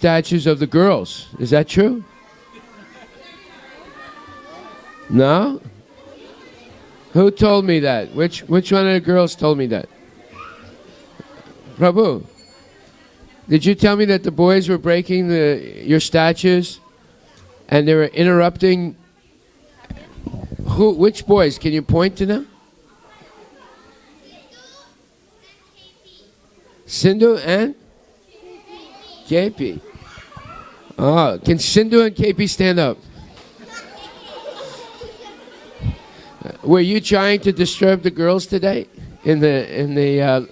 statues of the girls. Is that true? No? Who told me that? Which one of the girls told me that? Prabhu, did you tell me that the boys were breaking your statues and they were interrupting? Which boys? Can you point to them? Sindhu and KP. Oh, can Sindhu and KP stand up? Were you trying to disturb the girls today in the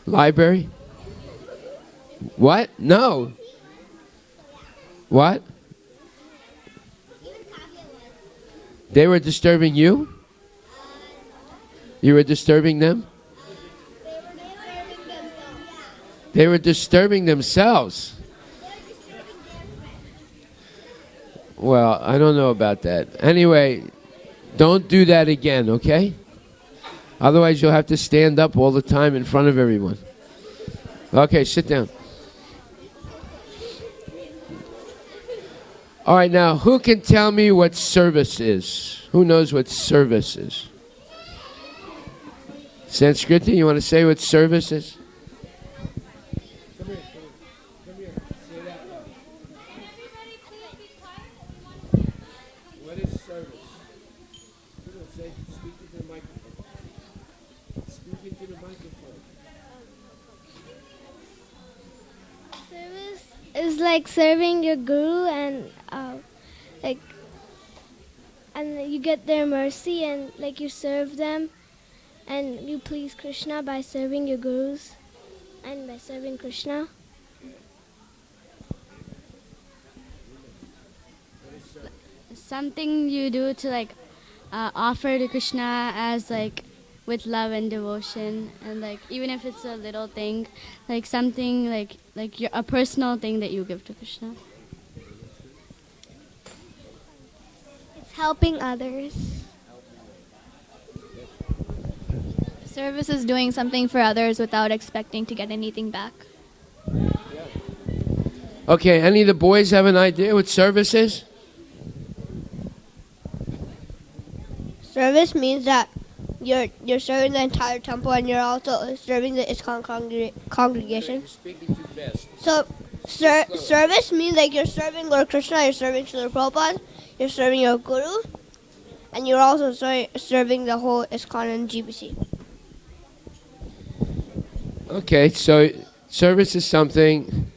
library? What? No. What? They were disturbing you? You were disturbing them? They were disturbing themselves. Well, I don't know about that. Anyway, don't do that again, okay? Otherwise, you'll have to stand up all the time in front of everyone. Okay, sit down. All right, now, who can tell me what service is? Who knows what service is? Sanskriti, you want to say what service is? Is like serving your guru and and you get their mercy and like you serve them and you please Krishna by serving your gurus and by serving Krishna. Something you do to like offer to Krishna as like with love and devotion, and like even if it's a little thing, like something like a personal thing that you give to Krishna. It's helping others. Service is doing something for others without expecting to get anything back. Okay, any of the boys have an idea what service is? Service means that you're serving the entire temple and you're also serving the ISKCON congregation. So service means like you're serving Lord Krishna, you're serving Srila Prabhupada, you're serving your guru, and you're also serving the whole ISKCON and GBC. Okay, so service is something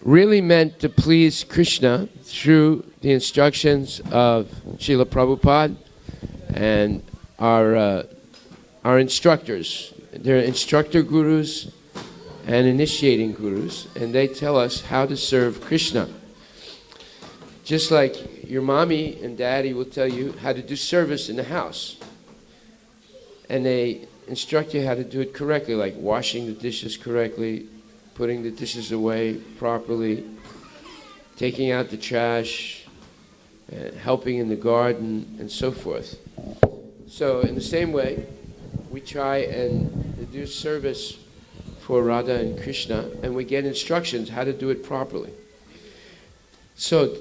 really meant to please Krishna through the instructions of Srila Prabhupada and our instructors. They're instructor gurus and initiating gurus, and they tell us how to serve Krishna. Just like your mommy and daddy will tell you how to do service in the house. And they instruct you how to do it correctly, like washing the dishes correctly, putting the dishes away properly, taking out the trash, helping in the garden, and so forth. So in the same way, we try and do service for Radha and Krishna, and we get instructions how to do it properly. So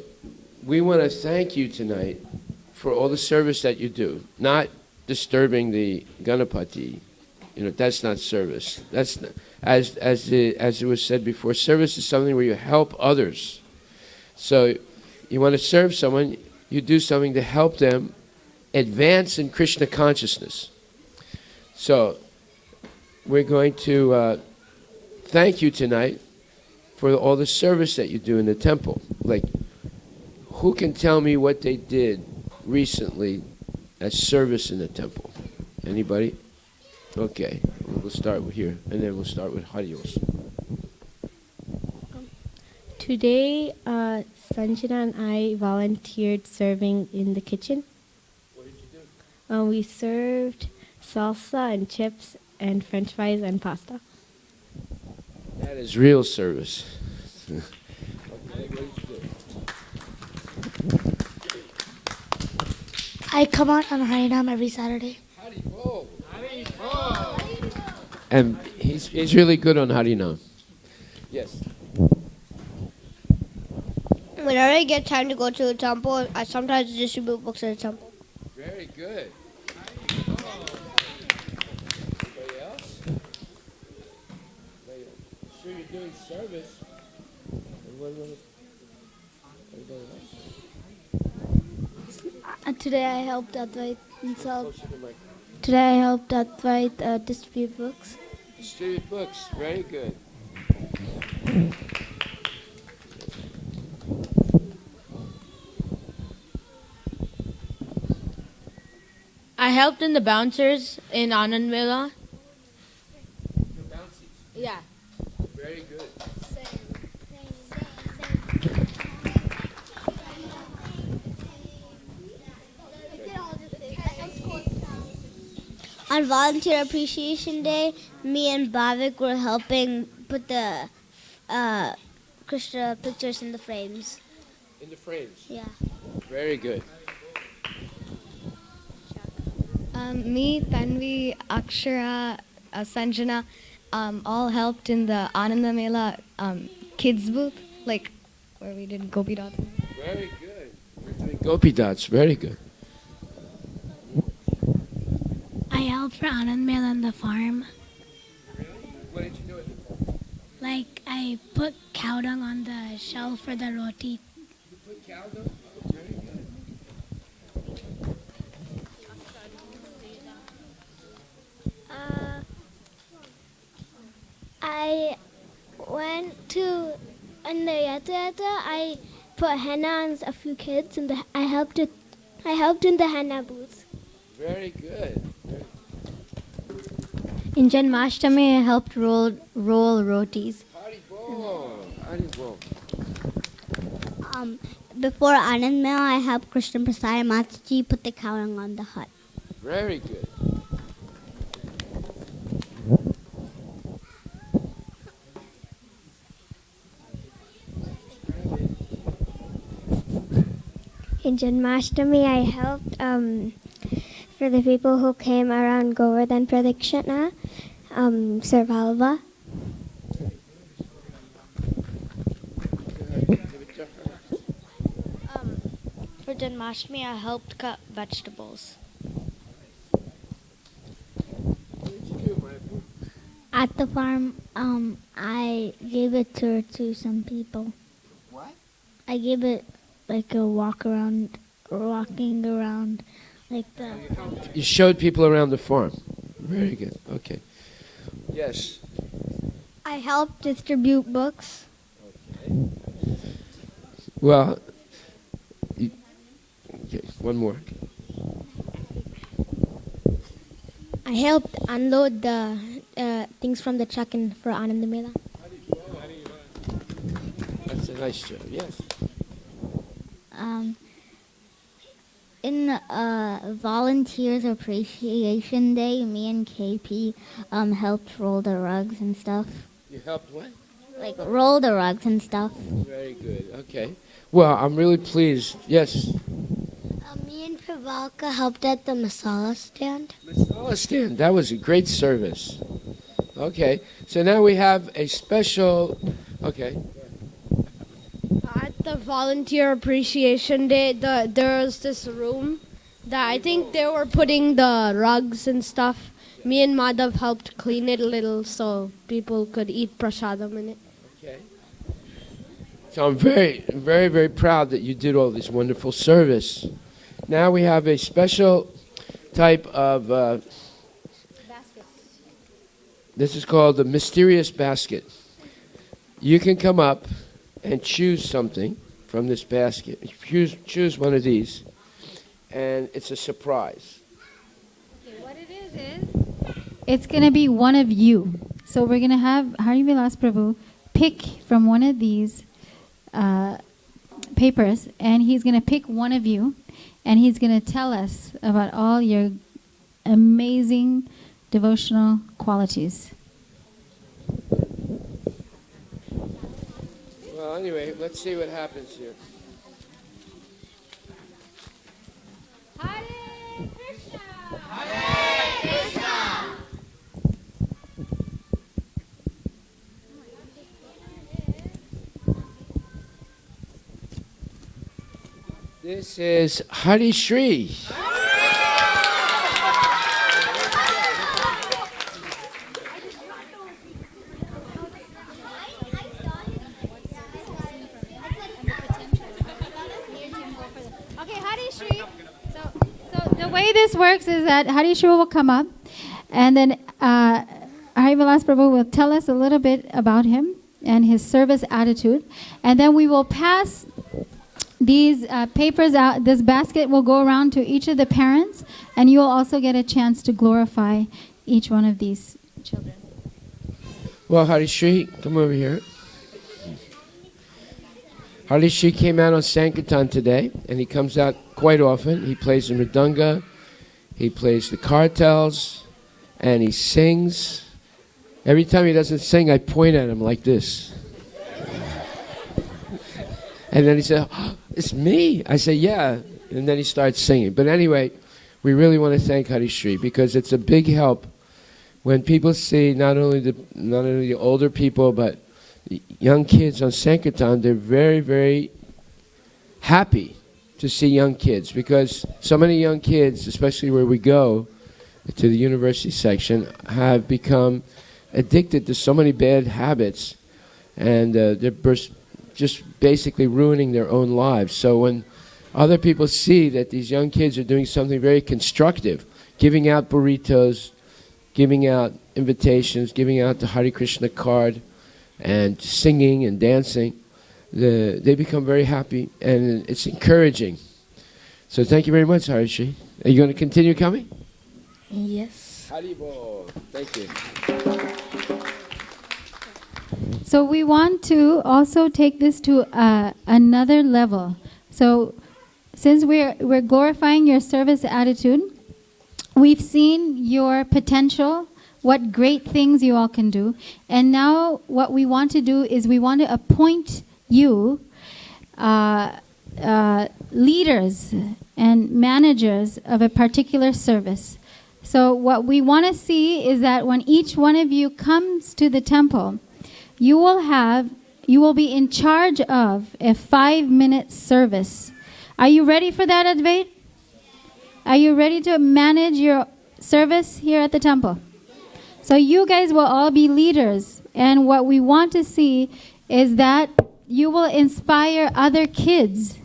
we want to thank you tonight for all the service that you do, not disturbing the Ganapati. That's not service. That's not, as it was said before, service is something where you help others. So you want to serve someone, you do something to help them advance in Krishna consciousness. So we're going to thank you tonight for all the service that you do in the temple. Like, who can tell me what they did recently as service in the temple? Anybody? Okay, we'll start with here, and then we'll start with Harios. Today, Sanjana and I volunteered serving in the kitchen. What did you do? We served salsa and chips and french fries and pasta. That is real service. Okay, what did you do? I come out on Harinam every Saturday. And he's really good on Harinam. Yes. whenever I get time to go to the temple, I sometimes distribute books at the temple. Very good. Anybody else? Sure, you're doing service. Anybody else? Today I helped Advait himself. Closer to the mic. Today I helped Advait distribute books. Distribute books. Very good. I helped in the bouncers in Anand Mela. Yeah. Very good. On Volunteer Appreciation Day, me and Bhavik were helping put the Krishna pictures in the frames. In the frames. Yeah. Very good. Me, Tanvi, Akshara, Sanjana, all helped in the Ananda Mela kids booth, like where we did Gopi Dots. Very good. We're doing Gopi Dots. Very good. I helped for Anand Mel on the farm. What did you do it? Like, I put cow dung on the shelf for the roti. You put cow dung? Very good. I went to in the yata yata. I put henna on a few kids, and I helped in the henna booth. Very good. In Janmashtami, I helped roll rotis. Haribol. Haribol. Before Anand Mel, I helped Krishna Prasad Mataji put the cow dung on the hut. Very good. In Janmashtami, I helped for the people who came around Govardhan Pradikshina, Sarvalva. For Janmashtami, I helped cut vegetables. What did you do, Mayapur? At the farm, I gave a tour to some people. What? I gave it like a walking around, like the. You showed people around the farm. Very good. Okay. Yes. I helped distribute books. Well, okay, one more. I helped unload the things from the truck for Anand Mela. That's a nice job. Yes. In Volunteers Appreciation Day, me and KP helped roll the rugs and stuff. You helped what? Like roll the rugs and stuff. Very good. Okay. Well, I'm really pleased. Yes. Me and Pravalka helped at the masala stand. Masala stand. That was a great service. Okay. So now we have a special. Okay. At the Volunteer Appreciation Day, there was this room that I think they were putting the rugs and stuff. Me and Madhav helped clean it a little so people could eat prasadam in it. Okay. So I'm very, very, very proud that you did all this wonderful service. Now we have a special type of. This is called the mysterious basket. You can come up and choose something from this basket. Choose one of these, and it's a surprise. Okay, what it is it's going to be one of you. So we're going to have Hari Vilas Prabhu pick from one of these papers, and he's going to pick one of you, and he's going to tell us about all your amazing devotional qualities. Well, anyway, let's see what happens here. Hare Krishna! Hare Krishna! This is Hari Shri. Okay, Hari Shri. So the way this works is that Hari Shri will come up, and then Harivilas Prabhu will tell us a little bit about him and his service attitude, and then we will pass these papers out. This basket will go around to each of the parents, and you will also get a chance to glorify each one of these children. Well, Hari Shri, come over here. Hari Shri came out on Sankirtan today, and he comes out quite often. He plays the mridanga, he plays the kartals, and he sings. Every time he doesn't sing, I point at him like this. And then he said, oh, it's me. I say, yeah. And then he starts singing. But anyway, we really want to thank Hari Shri because it's a big help when people see not only the older people, but young kids on Sankirtan. They're very, very happy to see young kids because so many young kids, especially where we go to the university section, have become addicted to so many bad habits, and they're just basically ruining their own lives. So when other people see that these young kids are doing something very constructive, giving out burritos, giving out invitations, giving out the Hare Krishna card, and singing and dancing, they become very happy, and it's encouraging. So thank you very much, Hari Shri. Are you going to continue coming? Yes. Haribol. Thank you. So we want to also take this to another level. So since we're glorifying your service attitude, we've seen your potential, what great things you all can do. And now what we want to do is we want to appoint you leaders and managers of a particular service. So what we want to see is that when each one of you comes to the temple, you will be in charge of a 5-minute service. Are you ready for that, Advait? Are you ready to manage your service here at the temple? So you guys will all be leaders, and what we want to see is that you will inspire other kids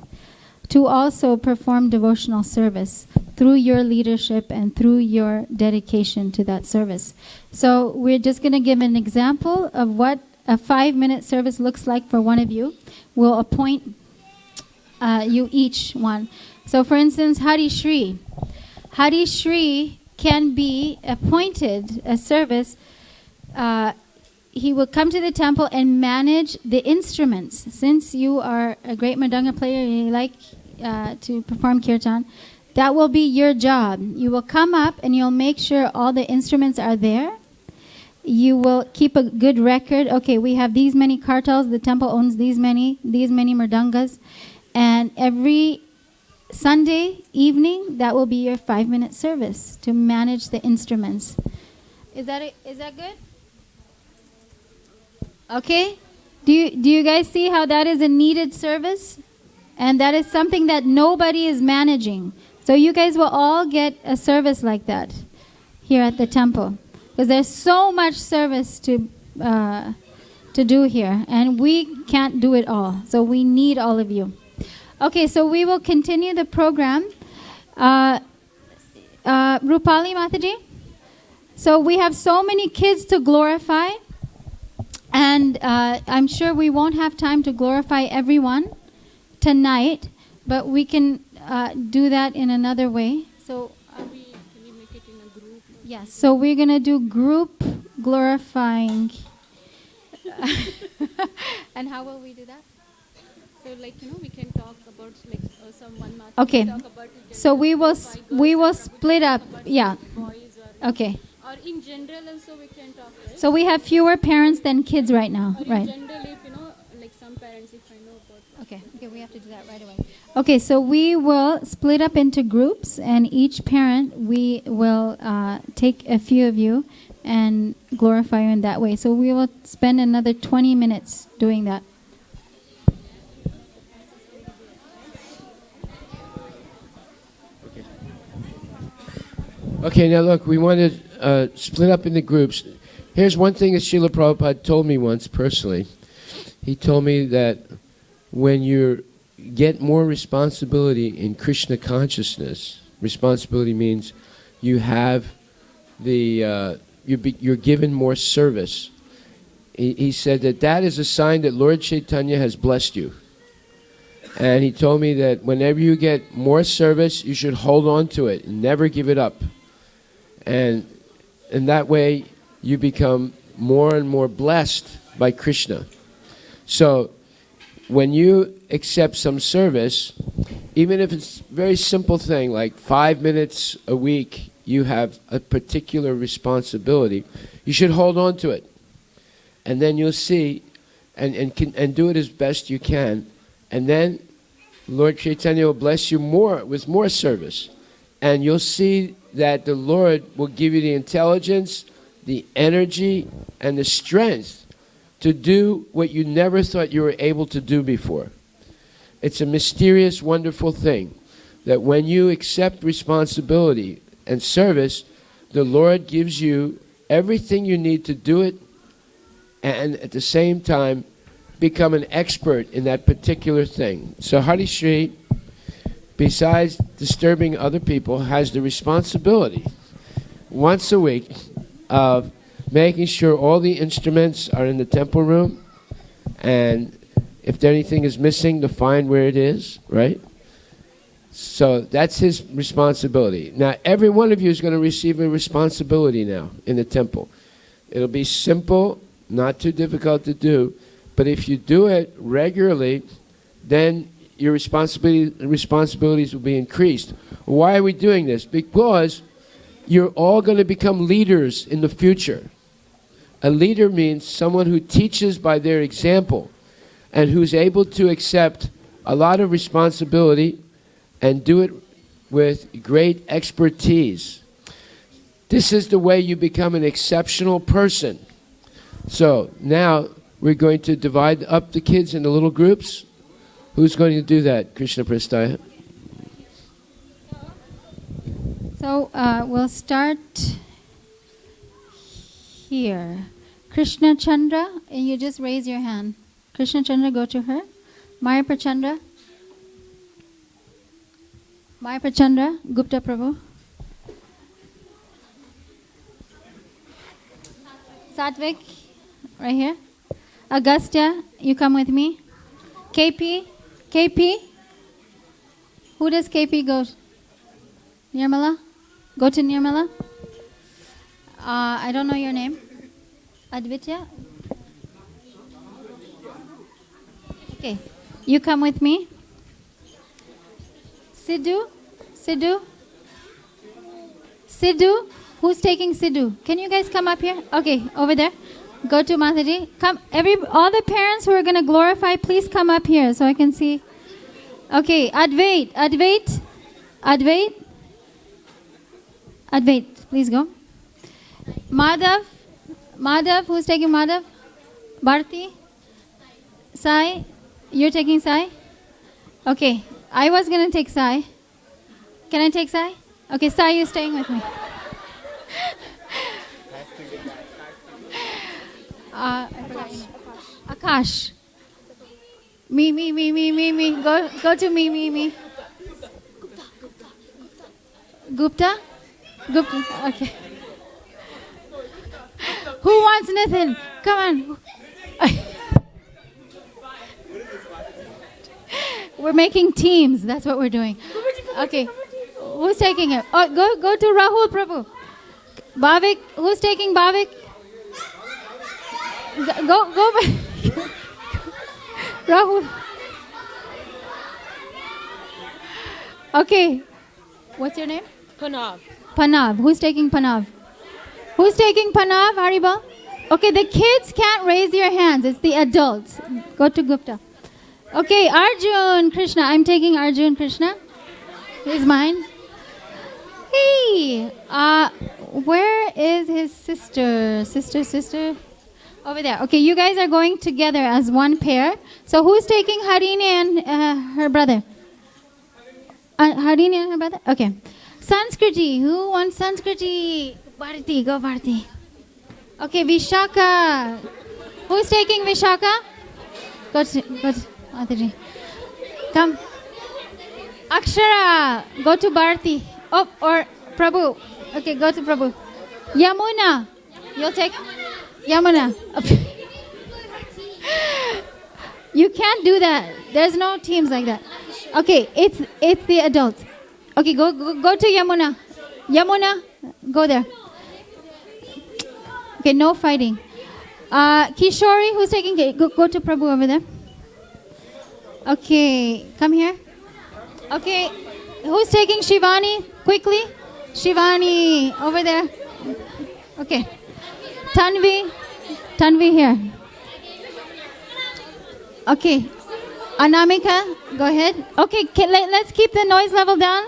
to also perform devotional service through your leadership and through your dedication to that service. So we're just going to give an example of what a 5-minute service looks like for one of you. We'll appoint you each one. So for instance, Hari Shri. Hari Shri can be appointed a service. He will come to the temple and manage the instruments. Since you are a great mridanga player and you like to perform kirtan, that will be your job. You will come up and you'll make sure all the instruments are there. You will keep a good record. Okay, we have these many kartals. The temple owns these many mridangas. And every Sunday evening, that will be your 5-minute service to manage the instruments. Is that good? Okay. Do you guys see how that is a needed service? And that is something that nobody is managing. So you guys will all get a service like that here at the temple. Because there's so much service to do here. And we can't do it all. So we need all of you. Okay, so we will continue the program. Rupali Mataji. So we have so many kids to glorify. And I'm sure we won't have time to glorify everyone tonight. But we can do that in another way. So can we make it in a group? Yes. So we're going to do group glorifying. And how will we do that? So we can talk about someone. Okay. So we will split up. Yeah. Okay. Or in general also we can talk. Right? So we have fewer parents than kids right now, or right? In general, if some parents, if I know about. Okay, we have to do that right away. Okay, so we will split up into groups, and each parent we will take a few of you and glorify you in that way. So we will spend another 20 minutes doing that. Okay, now look, we want to split up into groups. Here's one thing that Srila Prabhupada told me once personally. He told me that when you get more responsibility in Krishna consciousness, responsibility means you have you're given more service. He said that is a sign that Lord Chaitanya has blessed you. And he told me that whenever you get more service, you should hold on to it and never give it up. And in that way, you become more and more blessed by Krishna. So, when you accept some service, even if it's a very simple thing, like 5 minutes a week, you have a particular responsibility, you should hold on to it. And then you'll see, and do it as best you can, and then Lord Chaitanya will bless you more, with more service. And you'll see that the Lord will give you the intelligence, the energy, and the strength to do what you never thought you were able to do before. It's a mysterious, wonderful thing that when you accept responsibility and service, the Lord gives you everything you need to do it, and at the same time become an expert in that particular thing. So Hari Shri, besides disturbing other people, has the responsibility once a week of making sure all the instruments are in the temple room, and if anything is missing, to find where it is, right? So that's his responsibility. Now, every one of you is going to receive a responsibility now in the temple. It'll be simple, not too difficult to do, but if you do it regularly, then your responsibilities will be increased. Why are we doing this? Because you're all going to become leaders in the future. A leader means someone who teaches by their example and who's able to accept a lot of responsibility and do it with great expertise. This is the way you become an exceptional person. So now we're going to divide up the kids into little groups. Who's going to do that? Krishna Prastaya. So we'll start here. Krishna Chandra, and you just raise your hand. Krishna Chandra, go to her. Maya Prachandra. Maya Prachandra, Gupta Prabhu. Satvik, right here. Agastya, you come with me. KP, KP. Who does KP go? Nirmala? Go to Nirmala. I don't know your name. Advitya? Okay, you come with me. Sidhu? Sidhu? Sidhu? Who's taking Sidhu? Can you guys come up here? Okay, over there. Go to Mataji. Come, all the parents who are going to glorify, please come up here so I can see. Okay, Advait, Advait, Advait, Advait, please go. Madhav, Madhav, who's taking Madhav? Bharti? Sai, you're taking Sai? Okay, I was going to take Sai. Can I take Sai? Okay, Sai, you're staying with me. I forgot your name. Akash. Me. Go to me. Gupta? Gupta, okay. Who wants Nathan? Come on. We're making teams. That's what we're doing. Okay. Who's taking it? Oh, go to Rahul Prabhu. Bhavik. Who's taking Bhavik? Go back. Rahul. Okay. What's your name? Panav. Panav. Who's taking Panav? Who's taking Panav, Haribal? Okay, the kids can't raise your hands. It's the adults. Go to Gupta. Okay, Arjun Krishna. I'm taking Arjun Krishna. He's mine. Hey, where is his sister? Sister? Over there. Okay, you guys are going together as one pair. So who's taking Harini and her brother? Harini and her brother? Okay. Sanskriti. Who wants Sanskriti? Bharati, go Bharati. Okay, Vishaka. Who's taking Vishaka? Go to Mataji. Come. Akshara, go to Bharati. Oh, or Prabhu. Okay, go to Prabhu. Yamuna, you'll take Yamuna. You can't do that. There's no teams like that. Okay, it's the adults. Okay, go to Yamuna. Yamuna, go there. Okay, no fighting. Kishori, who's taking? Go to Prabhu over there. Okay, come here. Okay, who's taking Shivani? Quickly. Shivani, over there. Okay. Tanvi here. Okay. Anamika, go ahead. Okay, let's keep the noise level down.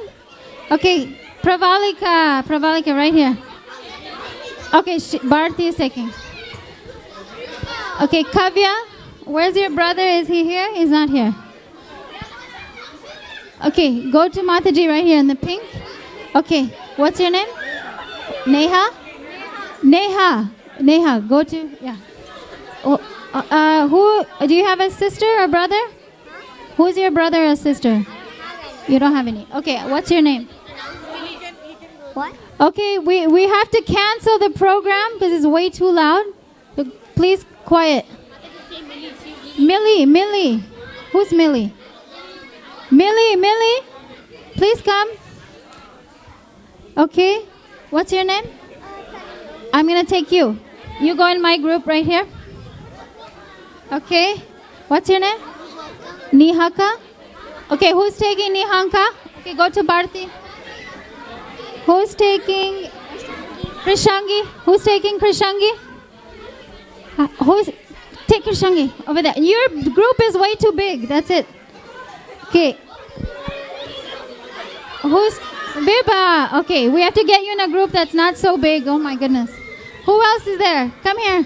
Okay, Pravalika right here. Okay, Bharti is taking. Okay, Kavya, where's your brother? Is he here? He's not here. Okay, go to Mataji right here in the pink. Okay, what's your name? Neha? Neha, go to, yeah. Who, do you have a sister or brother? Who's your brother or sister? You don't have any. Okay, what's your name? What? Okay, we have to cancel the program because it's way too loud. Please, quiet. Millie. Who's Millie? Millie, please come. Okay, what's your name? I'm going to take you. You go in my group right here. Okay, what's your name? Nihaka. Okay, who's taking Nihanka? Okay, go to Bharti. Who's taking Krishangi? Who's taking Krishangi? Take Krishangi over there. Your group is way too big. That's it. Okay. Who's Biba? Okay, we have to get you in a group that's not so big. Oh my goodness. Who else is there? Come here.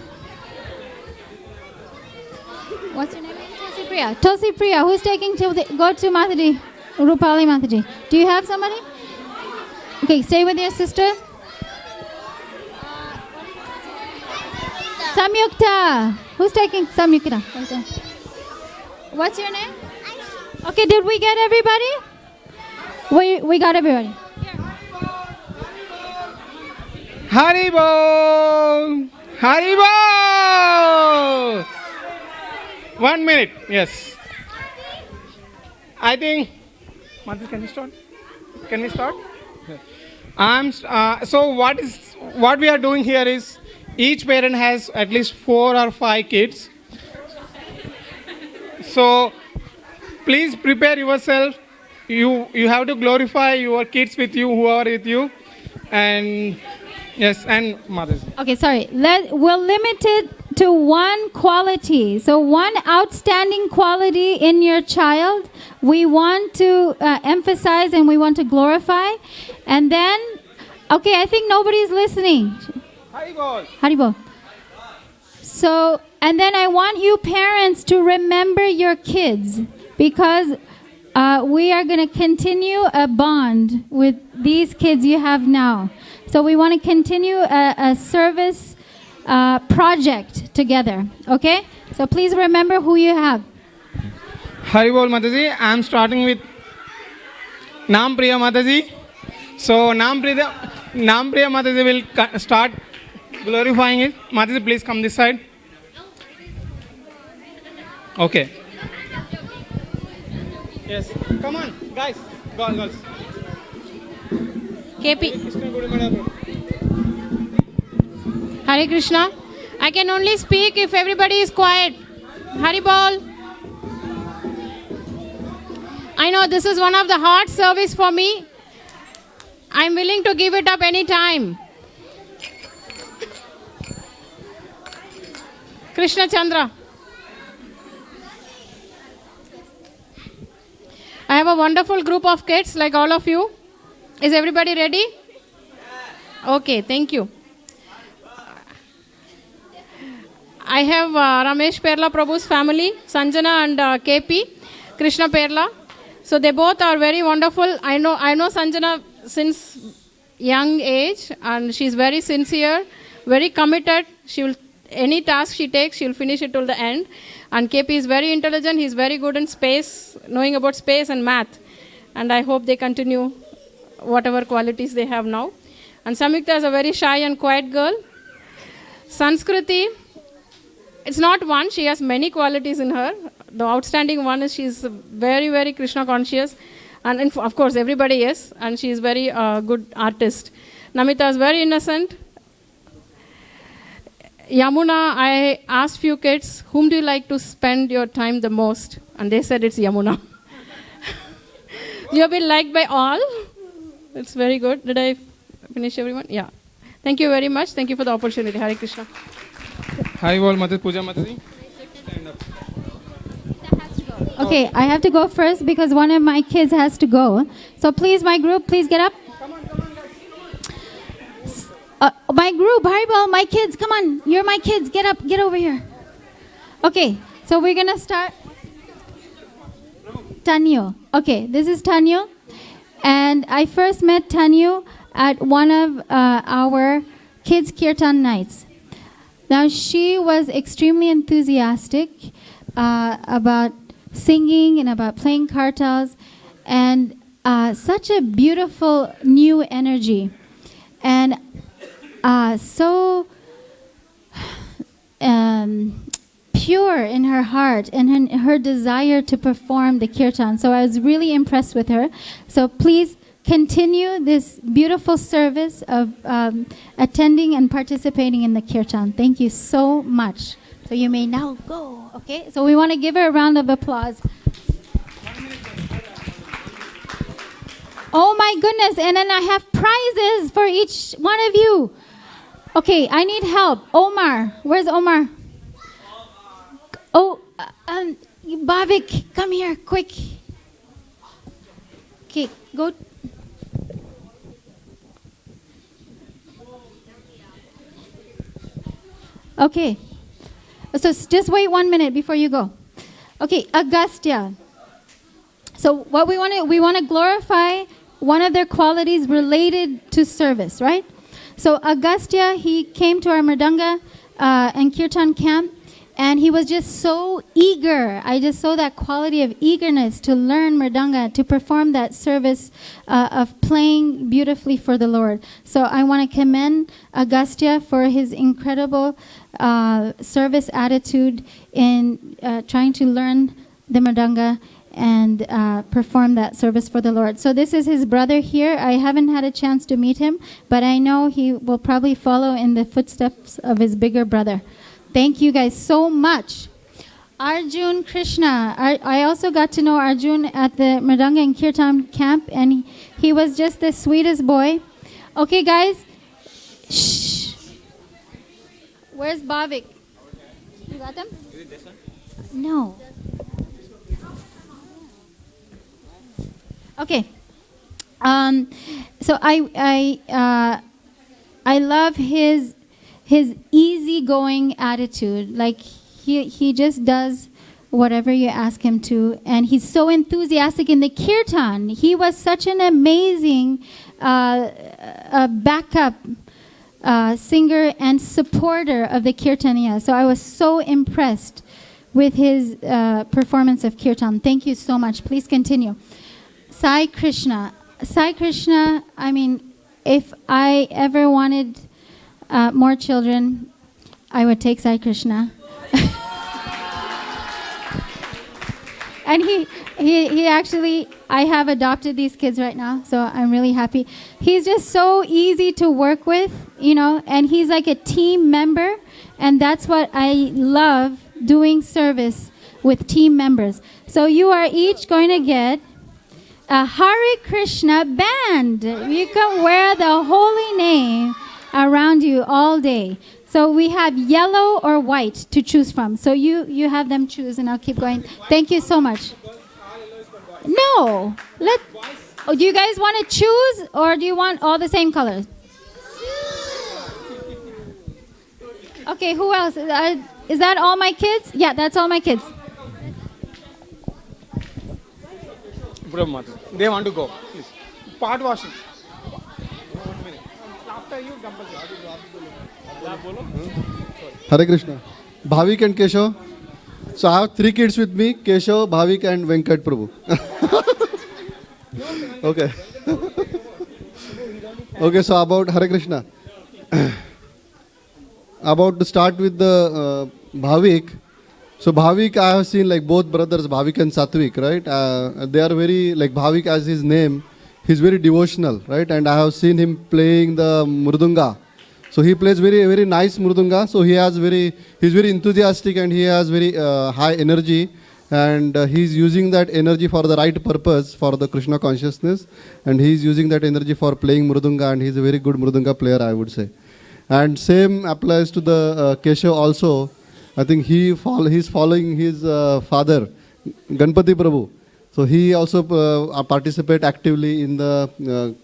What's your name? Tosi Priya. Who's taking go to Mataji? Rupali Mataji. Do you have somebody? Okay, stay with your sister. Samyukta. Who's taking Samyukta? What's your name? Okay, did we get everybody? We got everybody. Haribol! Haribol! 1 minute, yes. I think, Mother, can we start? Can we start? So what we are doing here is each parent has at least 4 or 5 kids. So please prepare yourself. You have to glorify your kids with you, who are with you, and yes, and mothers. Okay, sorry. We'll limit it to one quality. So one outstanding quality in your child, we want to emphasize and we want to glorify. And then, okay, I think nobody's listening. Haribol. So, and then I want you parents to remember your kids, because we are going to continue a bond with these kids you have now. So we want to continue a service project together, okay? So please remember who you have. Haribol Mataji, I am starting with Nam Priya Mataji. So Nam Priya Mataji will start glorifying it. Mataji, please come this side. Okay. Yes. Come on, guys. Girls. KP. Hare Krishna. I can only speak if everybody is quiet. Haribol. I know this is one of the hard service for me. I'm willing to give it up any time. Krishna Chandra. I have a wonderful group of kids like all of you. Is everybody ready? Okay, thank you. I have Ramesh Perla Prabhu's family, Sanjana and KP, Krishna Perla. So they both are very wonderful. I know Sanjana since young age, and she's very sincere, very committed. She will any task she takes, she'll finish it till the end. And KP is very intelligent. He's very good in space, knowing about space and math. And I hope they continue whatever qualities they have now. And Samyukta is a very shy and quiet girl. Sanskriti, it's not one. She has many qualities in her. The outstanding one is she's very, very Krishna conscious. And of course, everybody is. And she's very good artist. Namita is very innocent. Yamuna, I asked few kids, whom do you like to spend your time the most? And they said it's Yamuna. You have been liked by all. It's very good. Did I finish everyone? Yeah. Thank you very much. Thank you for the opportunity. Hare Krishna. Haribol Mataji, Puja Mataji. Okay, I have to go first because one of my kids has to go. So please, my group, please get up. My group, Haribol, my kids, come on. You're my kids. Get up. Get over here. Okay, so we're going to start. Tanyo. Okay, this is Tanyo. And I first met Tanyo at one of our kids' kirtan nights. Now, she was extremely enthusiastic about singing and about playing kartals, and such a beautiful new energy. And so pure in her heart and in her desire to perform the kirtan. So I was really impressed with her. So please continue this beautiful service of attending and participating in the kirtan. Thank you so much. So you may now go, okay? So we want to give her a round of applause. Oh my goodness, and then I have prizes for each one of you. Okay, I need help. Omar, where's Omar? Oh, Bhavik, come here, quick. Okay, go. Okay, so just wait 1 minute before you go. Okay, Agastya. So what we want to glorify one of their qualities related to service, right? So Agastya, he came to our Mridanga and Kirtan camp, and he was just so eager. I just saw that quality of eagerness to learn Mridanga, to perform that service of playing beautifully for the Lord. So I want to commend Agastya for his incredible service attitude in trying to learn the Mridanga and perform that service for the Lord. So this is his brother here. I haven't had a chance to meet him, but I know he will probably follow in the footsteps of his bigger brother. Thank you guys so much. Arjun Krishna. I also got to know Arjun at the Mridanga and Kirtan camp, and he was just the sweetest boy. Okay, guys. Shh. Where's Bhavik? You got them? Is it this one? No. Okay. So I love his easygoing attitude. Like he just does whatever you ask him to, and he's so enthusiastic in the kirtan. He was such an amazing backup singer and supporter of the kirtaniya. So I was so impressed with his performance of kirtan. Thank you so much. Please continue. Sai Krishna. Sai Krishna, I mean, if I ever wanted more children, I would take Sai Krishna. And he actually, I have adopted these kids right now, so I'm really happy. He's just so easy to work with, you know, and he's like a team member, and that's what I love, doing service with team members. So you are each going to get a Hare Krishna band. You can wear the holy name around you all day. So we have yellow or white to choose from. So you have them choose, and I'll keep going. Thank you so much. No. Do you guys want to choose, or do you want all the same colors? Okay, who else? Is that all my kids? Yeah, that's all my kids. They want to go. Please. Part washing. Hare Krishna. Bhavik and Keshav. So I have 3 kids with me, Keshav, Bhavik and Venkat Prabhu. Okay. Okay, so about Hare Krishna. About to start with the Bhavik. So Bhavik, I have seen like both brothers, Bhavik and Satvik, right? They are very, like Bhavik as his name, he's very devotional, right? And I have seen him playing the mridanga. So he plays very, very nice mridanga. So he's very enthusiastic and he has very high energy. And he's using that energy for the right purpose, for the Krishna consciousness. And he's using that energy for playing mridanga, and he's a very good mridanga player, I would say. And same applies to the Keshav also. I think he's following his father, Ganpati Prabhu. So he also participate actively in the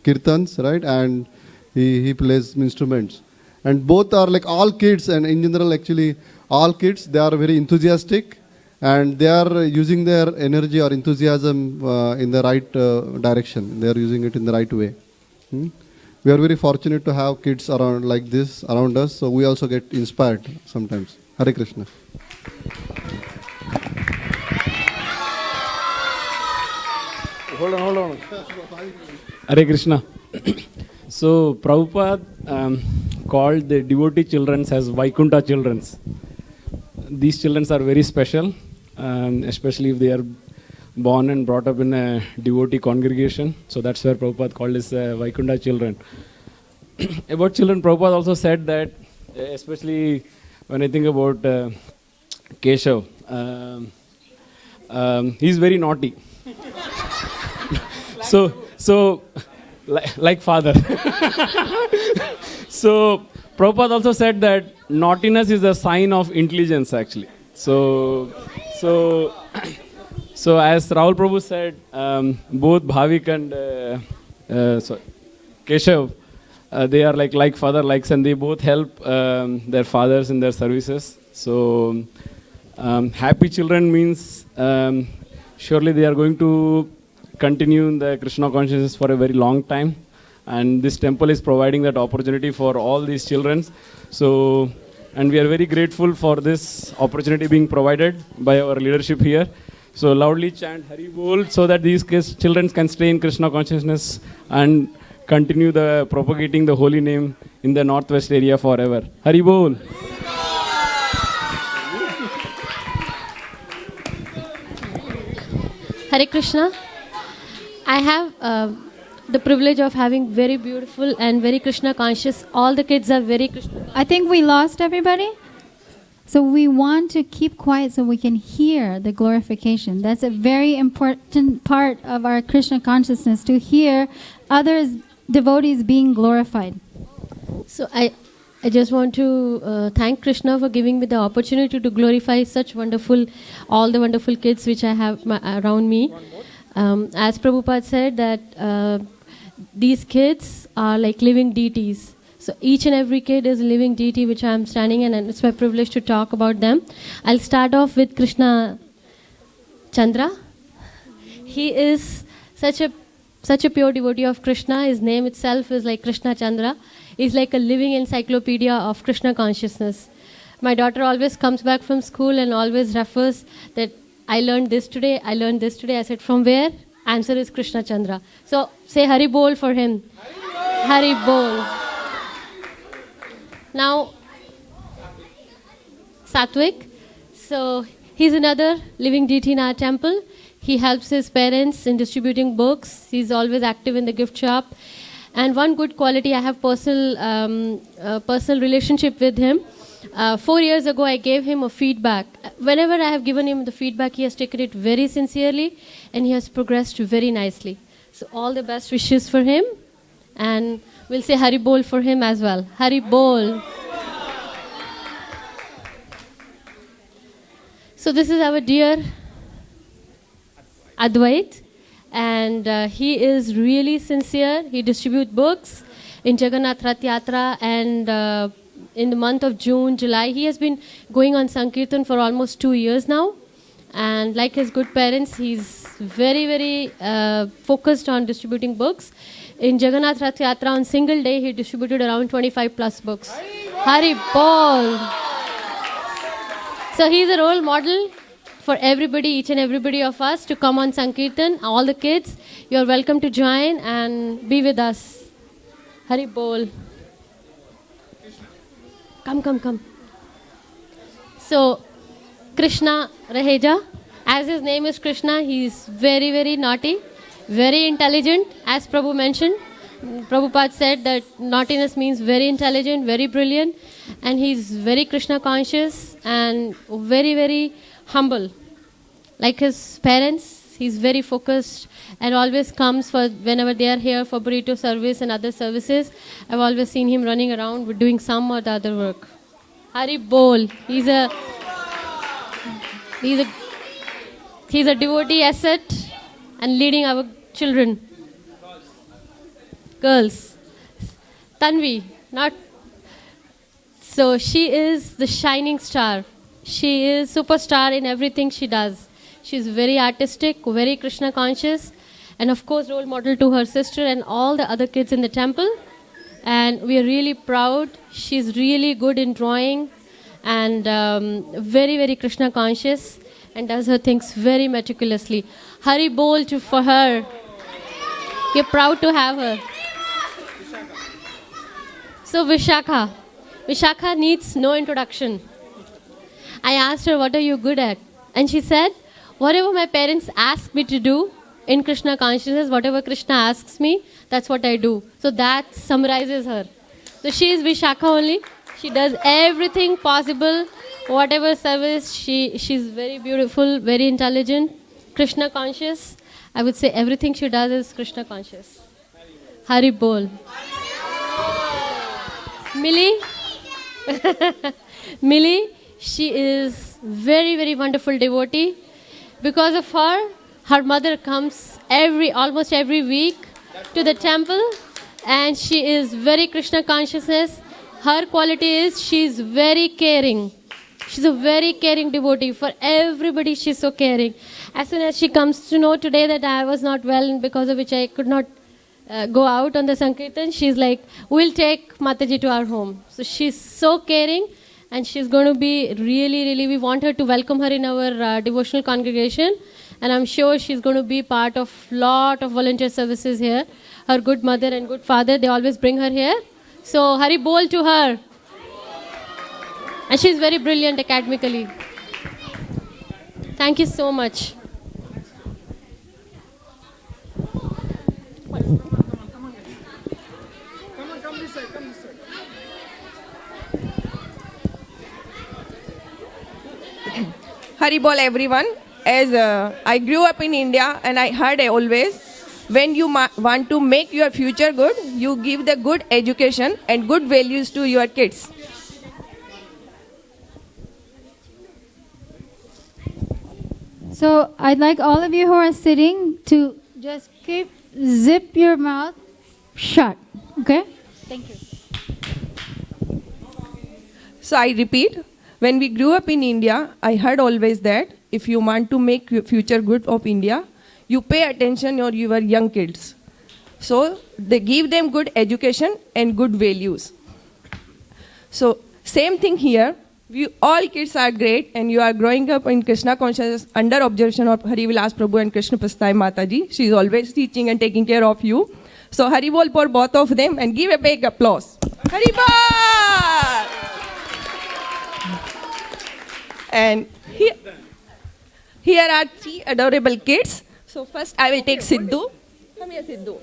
kirtans, right? And he plays instruments. And both are like all kids, and in general actually all kids, they are very enthusiastic and they are using their energy or enthusiasm in the right direction. They are using it in the right way. We are very fortunate to have kids around like this around us, so we also get inspired sometimes. Hare Krishna. Hold on. Hare Krishna. So Prabhupada called the devotee children as Vaikuntha children. These children are very special, especially if they are born and brought up in a devotee congregation. So that's where Prabhupada called this Vaikuntha children. About children, Prabhupada also said that, especially when I think about Keshav, he's very naughty. So like father. So Prabhupada also said that naughtiness is a sign of intelligence actually. So as Rahul Prabhu said, both Bhavik and Keshav, they are like father, like son. They both help their fathers in their services. So happy children means surely they are going to continue in the Krishna consciousness for a very long time. And this temple is providing that opportunity for all these children. So, and we are very grateful for this opportunity being provided by our leadership here. So loudly chant Hari Bol so that these children can stay in Krishna consciousness and continue the propagating the holy name in the northwest area forever. Hari Bol. Hare Krishna. I have the privilege of having very beautiful and very Krishna conscious. All the kids are very Krishna conscious. I think we lost everybody. So we want to keep quiet so we can hear the glorification. That's a very important part of our Krishna consciousness, to hear others, devotees being glorified. So I just want to thank Krishna for giving me the opportunity to glorify such wonderful, all the wonderful kids which I have around me. As Prabhupada said that these kids are like living deities. So each and every kid is a living deity which I am standing in, and it's my privilege to talk about them. I'll start off with Krishna Chandra. He is such a pure devotee of Krishna. His name itself is like Krishna Chandra. He's like a living encyclopedia of Krishna consciousness. My daughter always comes back from school and always refers that I learned this today, I learned this today. I said, from where? Answer is Krishna Chandra. So say Hari Bol for him. Hari Bol. Now, Satvik. So he's another living deity in our temple. He helps his parents in distributing books. He's always active in the gift shop. And one good quality, I have personal relationship with him. 4 years ago, I gave him a feedback. Whenever I have given him the feedback, he has taken it very sincerely and he has progressed very nicely. So all the best wishes for him, and we'll say Hari Bol for him as well. Hari Bol. So this is our dear Advait, and he is really sincere. He distributes books in Jagannath Rath Yatra, and in the month of June, July, he has been going on Sankirtan for almost 2 years now. And like his good parents, he's very, very focused on distributing books. In Jagannath Rath Yatra on single day, he distributed around 25 plus books. Hari Bol! So he's a role model for everybody, each and everybody of us to come on Sankirtan. All the kids, you're welcome to join and be with us. Hari Bol. Come. So, Krishna Raheja, as his name is Krishna, he's very, very naughty, very intelligent. As Prabhu mentioned, Prabhupada said that naughtiness means very intelligent, very brilliant, and he's very Krishna conscious and very, very humble. Like his parents, he's very focused and always comes for whenever they are here for burrito service and other services. I've always seen him running around with doing some or the other work. Hari Bol, he's a devotee asset and leading our children. Girls. Tanvi, so she is the shining star. She is superstar in everything she does. She's very artistic, very Krishna conscious, and of course role model to her sister and all the other kids in the temple. And we are really proud. She's really good in drawing and very, very Krishna conscious and does her things very meticulously. Hari Bol for her. We're proud to have her. So Vishakha. Vishakha needs no introduction. I asked her, what are you good at? And she said, whatever my parents ask me to do in Krishna consciousness, whatever Krishna asks me, that's what I do. So that summarizes her. So she is Vishakha only. She does everything possible, whatever service. She's very beautiful, very intelligent, Krishna conscious. I would say everything she does is Krishna conscious. Hari Bol. Millie. Millie, she is very, very wonderful devotee. Because of her, her mother comes almost every week to the temple, and she is very Krishna consciousness. Her quality is she is very caring. She's a very caring devotee. For everybody, she's so caring. As soon as she comes to know today that I was not well and because of which I could not go out on the Sankirtan, she's like, we'll take Mataji to our home. So she's so caring, and she's going to be really, we want her to welcome her in our devotional congregation, and I'm sure she's going to be part of lot of volunteer services here. Her good mother and good father, they always bring her here. So Hari Bol to her. And she's very brilliant academically. Thank you so much. Hari Bol everyone. As I grew up in India, and I heard always, when you want to make your future good, you give the good education and good values to your kids. So I'd like all of you who are sitting to just zip your mouth shut. Okay? Thank you. So I repeat, when we grew up in India, I heard always that if you want to make your future good of India, you pay attention to your young kids. So they give them good education and good values. So same thing here. All kids are great, and you are growing up in Krishna consciousness under observation of Hari Vilas Prabhu and Krishna Prasthai Mataji. She is always teaching and taking care of you. So Hari Bol for both of them, and give a big applause. Hari Bol! And here are 3 adorable kids. So first I will take Sidhu. Come here, Sidhu.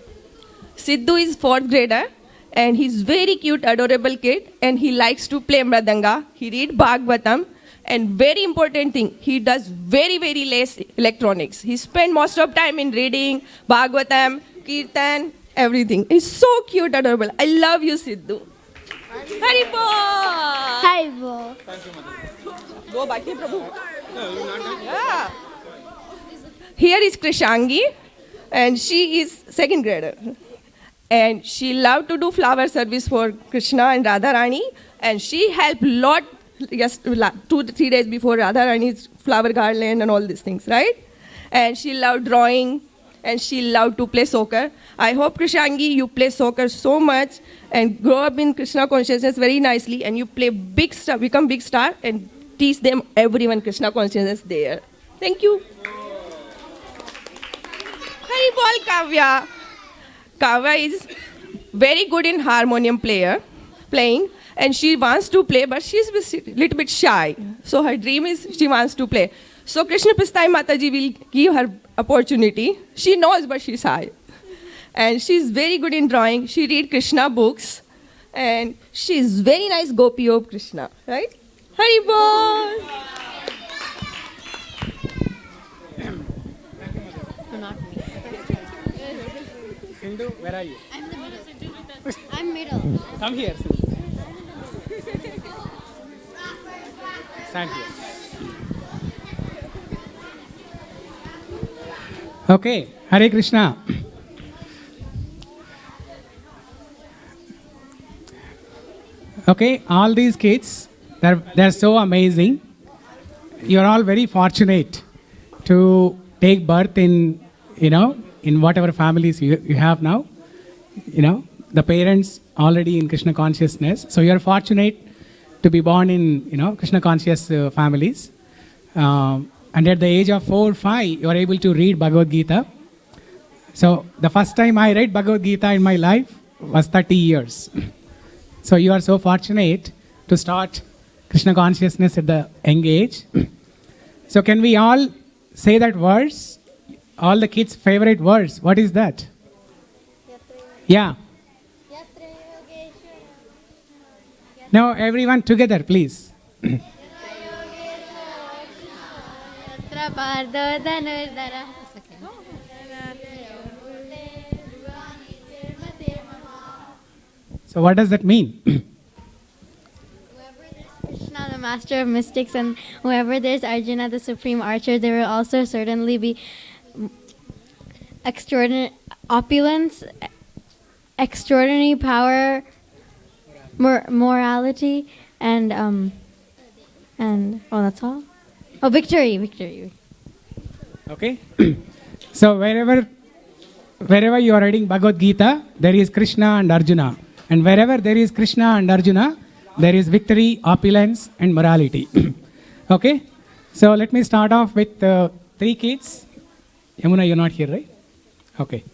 Sidhu is 4th grader, and he's very cute, adorable kid, and he likes to play mridanga. He read Bhagavatam, and very important thing, he does very, very less electronics. He spends most of time in reading Bhagavatam, Kirtan, everything. He's so cute, adorable. I love you, Sidhu. Hari Bol! Hari Bol. Go back here, Prabhu. Yeah. Here is Krishangi, and she is 2nd grader. And she loved to do flower service for Krishna and Radharani, and she helped lot, yes, 2 to 3 days before Radharani's flower garland and all these things, right? and she loved drawing, and she loved to play soccer. I hope, Krishangi, you play soccer so much and grow up in Krishna consciousness very nicely, and you play big star, become big star, and teach them everyone Krishna consciousness there. Thank you. Hari bol, Kavya. Kavya is very good in harmonium playing, and she wants to play, but she's a little bit shy. So her dream is she wants to play. So Krishna Pistai Mataji will give her opportunity. She knows, but she's shy. And she's very good in drawing. She read Krishna books, and she's very nice gopi of Krishna, right? Hari bol. Sindhu, where are you? I'm the middle. I'm middle. Come here, Sindhu. Stand here. Okay, Hare Krishna. Okay, all these kids, they're so amazing. You're all very fortunate to take birth in, in whatever families you have now. The parents already in Krishna consciousness. So you're fortunate to be born in, Krishna conscious families. And at the age of 4 or 5, you are able to read Bhagavad Gita. So the first time I read Bhagavad Gita in my life was 30 years. So you are so fortunate to start Krishna consciousness at the young age. So can we all say that verse? All the kids' favorite verse. What is that? Yeah. No, everyone together, please. So what does that mean? Krishna, the master of mystics, and whoever there's Arjuna, the supreme archer, there will also certainly be extraordinary opulence, extraordinary power, morality, and that's all. Oh, victory. Okay. So wherever you are reading Bhagavad Gita, there is Krishna and Arjuna. And wherever there is Krishna and Arjuna, there is victory, opulence, and morality. Okay? So let me start off with 3 kids. Yamuna, you're not here, right? Okay.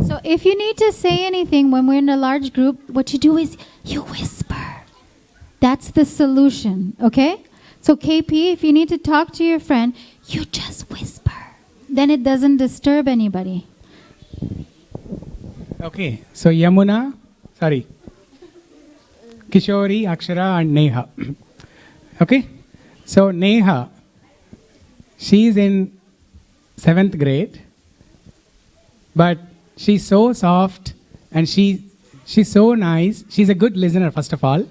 So if you need to say anything when we're in a large group, what you do is you whisper. That's the solution, okay? So KP, if you need to talk to your friend, you just whisper. Then it doesn't disturb anybody. Okay. So Kishori, Akshara, and Neha. Okay? So Neha, she's in 7th grade, but she's so soft and she's so nice. She's a good listener, first of all.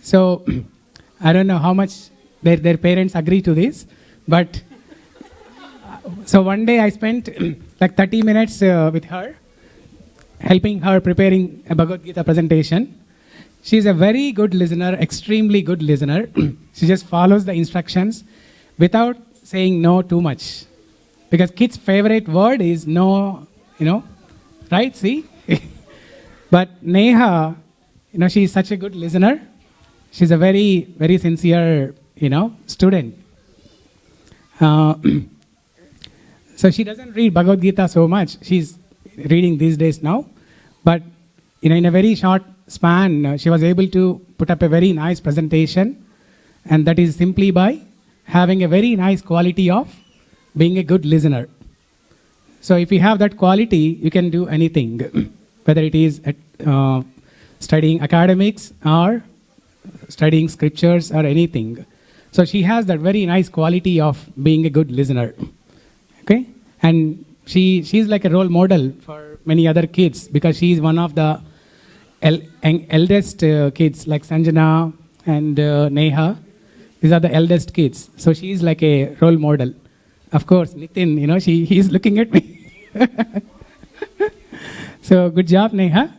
So I don't know how much their parents agree to this, but so one day I spent like 30 minutes with her, helping her preparing a Bhagavad Gita presentation. She's a very good listener, extremely good listener. She just follows the instructions without saying no too much. Because kids' favorite word is no, right? See? But Neha, she's such a good listener. She's a very, very sincere, student. So she doesn't read Bhagavad Gita so much. She's reading these days now. But, in a very short span, she was able to put up a very nice presentation. And that is simply by having a very nice quality of being a good listener. So if you have that quality, you can do anything, whether it is studying academics or studying scriptures or anything. So she has that very nice quality of being a good listener. Okay? And she's like a role model for many other kids because she's one of the eldest kids like Sanjana and Neha. These are the eldest kids. So she's like a role model. Of course, Nitin, he's looking at me. So good job, Neha.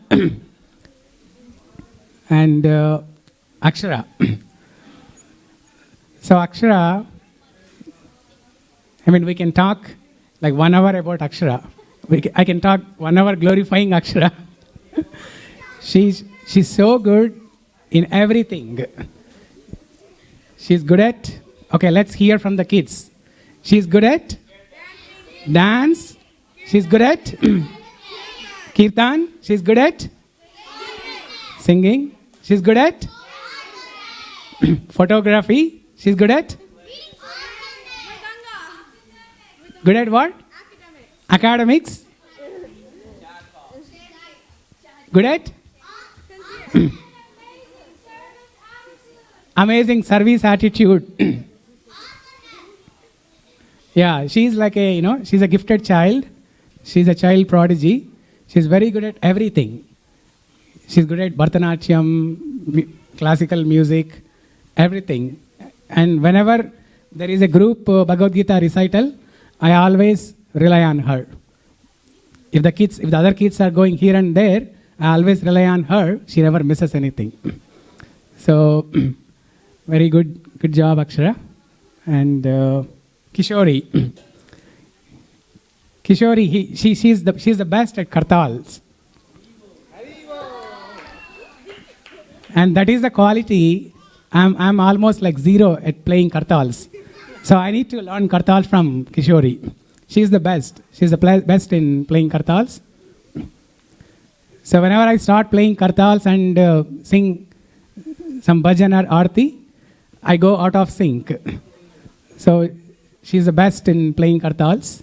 And Akshara. So Akshara, I mean, we can talk like 1 hour about Akshara. I can talk 1 hour glorifying Akshara. she's so good in everything. She's good at, okay, let's hear from the kids. She's good at dance. She's good at kirtan. She's good at singing. She's good at photography. She's good at good at what? Academics. Good at amazing service attitude. Yeah, she's like she's a gifted child. She's a child prodigy. She's very good at everything. She's good at Bharatanatyam, classical music, everything. And whenever there is a group Bhagavad Gita recital, I always rely on her. If the other kids are going here and there, I always rely on her. She never misses anything. So, very good job, Akshara. And Kishori. Kishori, she's the best at kartals. And that is the quality. I'm almost like zero at playing kartals. So I need to learn kartal from Kishori. She's the best. She's the best in playing kartals. So whenever I start playing kartals and sing some bhajan or arti, I go out of sync. So she's the best in playing kartals.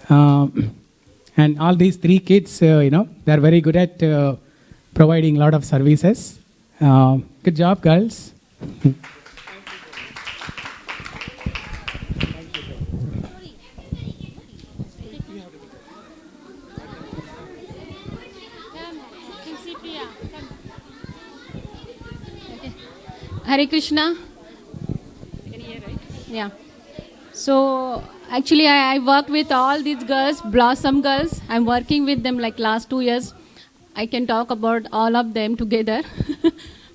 And all these 3 kids, they're very good at providing a lot of services. Good job, girls. Hare Krishna. Yeah. So actually I worked with all these girls, Blossom girls. I'm working with them like last 2 years. I can talk about all of them together.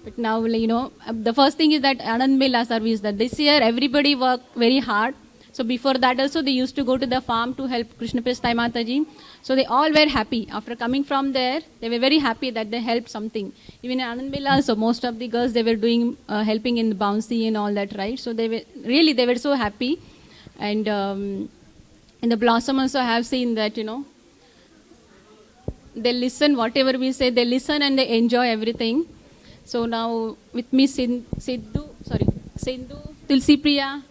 But now, the first thing is that Anand Mela service, that this year everybody worked very hard. So before that also they used to go to the farm to help Krishna Prasthai Mataji. So they all were happy. After coming from there, they were very happy that they helped something. Even in Anand Mela, so most of the girls, they were doing, helping in the bouncy and all that, right? So they were so happy. And in the Blossom also I have seen that, they listen, whatever we say, they listen and they enjoy everything. So now with me, Sidhu, Tulsi Priya,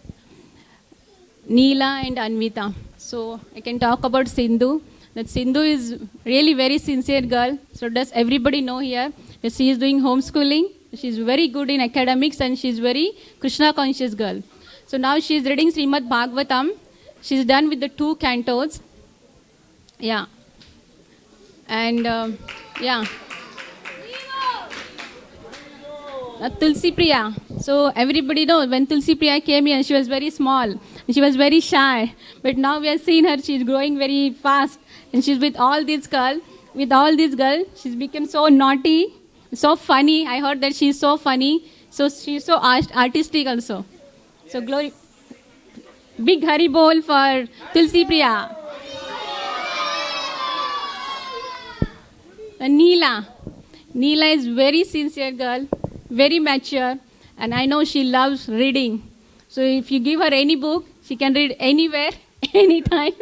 Neela and Anvita. So I can talk about Sindhu. That Sindhu is really very sincere girl. So does everybody know here that she is doing homeschooling. She's very good in academics and she's very Krishna conscious girl. So now she's reading Srimad Bhagavatam. She's done with the 2 cantos. Yeah. And Tulsi Priya. So everybody knows when Tulsi Priya came here, she was very small. She was very shy. But now we have seen her, she's growing very fast. And she's with all these girls. With all these girls, she's become so naughty, so funny. I heard that she's so funny. So she's so artistic also. So glory. Big Hari Bol for Tulsi Priya. And Neela. Neela is very sincere girl, very mature, and I know she loves reading. So if you give her any book, she can read anywhere, anytime.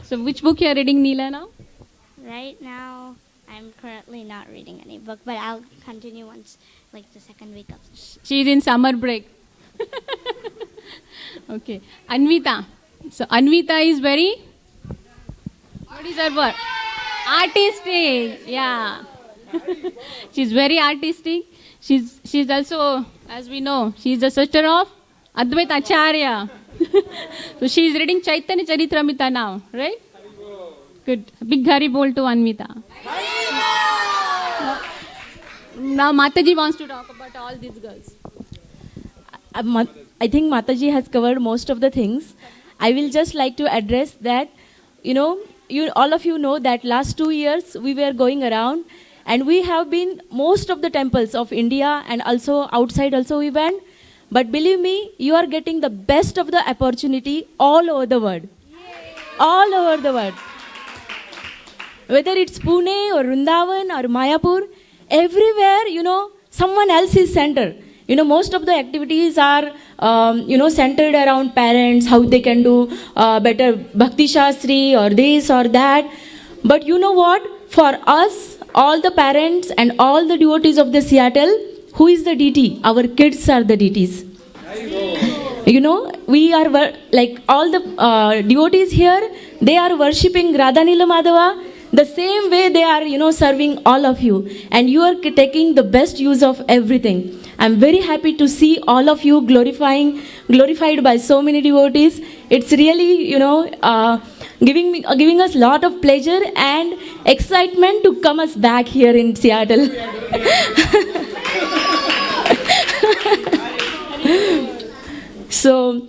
So which book you are reading, Neela, now? Right now, I'm currently not reading any book, but I'll continue once, like the second week of. She's in summer break. Okay. Anvita. So Anvita is very, what is her word? Artistic. Yeah. She's very artistic. She's also, as we know, she's the sister of Advaita Acharya. So she's reading Chaitanya Charitamrita now, right? Good. Big Hari Bol to Anvita. Now Mataji wants to talk about all these girls. I think Mataji has covered most of the things. I will just like to address that, all of you know that last 2 years we were going around and we have been most of the temples of India and also outside also we went. But believe me, you are getting the best of the opportunity all over the world. All over the world. Whether it's Pune or Vrindavan or Mayapur, everywhere, someone else is center. Most of the activities are, centered around parents, how they can do better Bhakti Shastri or this or that. But you know what? For us, all the parents and all the devotees of the Seattle, who is the deity? Our kids are the deities. We are like all the devotees here, they are worshipping Radhanila Madhava. The same way they are, serving all of you. And you are taking the best use of everything. I'm very happy to see all of you glorified by so many devotees. It's really, giving us a lot of pleasure and excitement to come us back here in Seattle. So,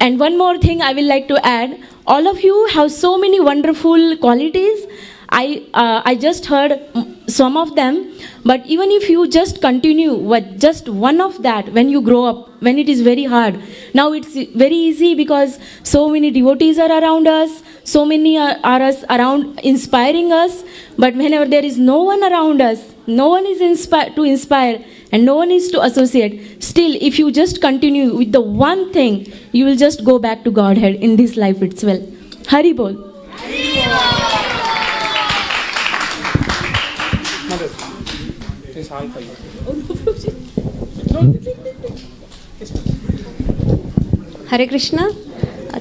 and one more thing I will like to add. All of you have so many wonderful qualities. I just heard some of them, but even if you just continue with just one of that when you grow up, when it is very hard. Now it's very easy because so many devotees are around us, so many are us around inspiring us, but whenever there is no one around us, no one is to inspire and no one is to associate, still if you just continue with the one thing, you will just go back to Godhead in this life itself. Hari Bol. Hare Krishna.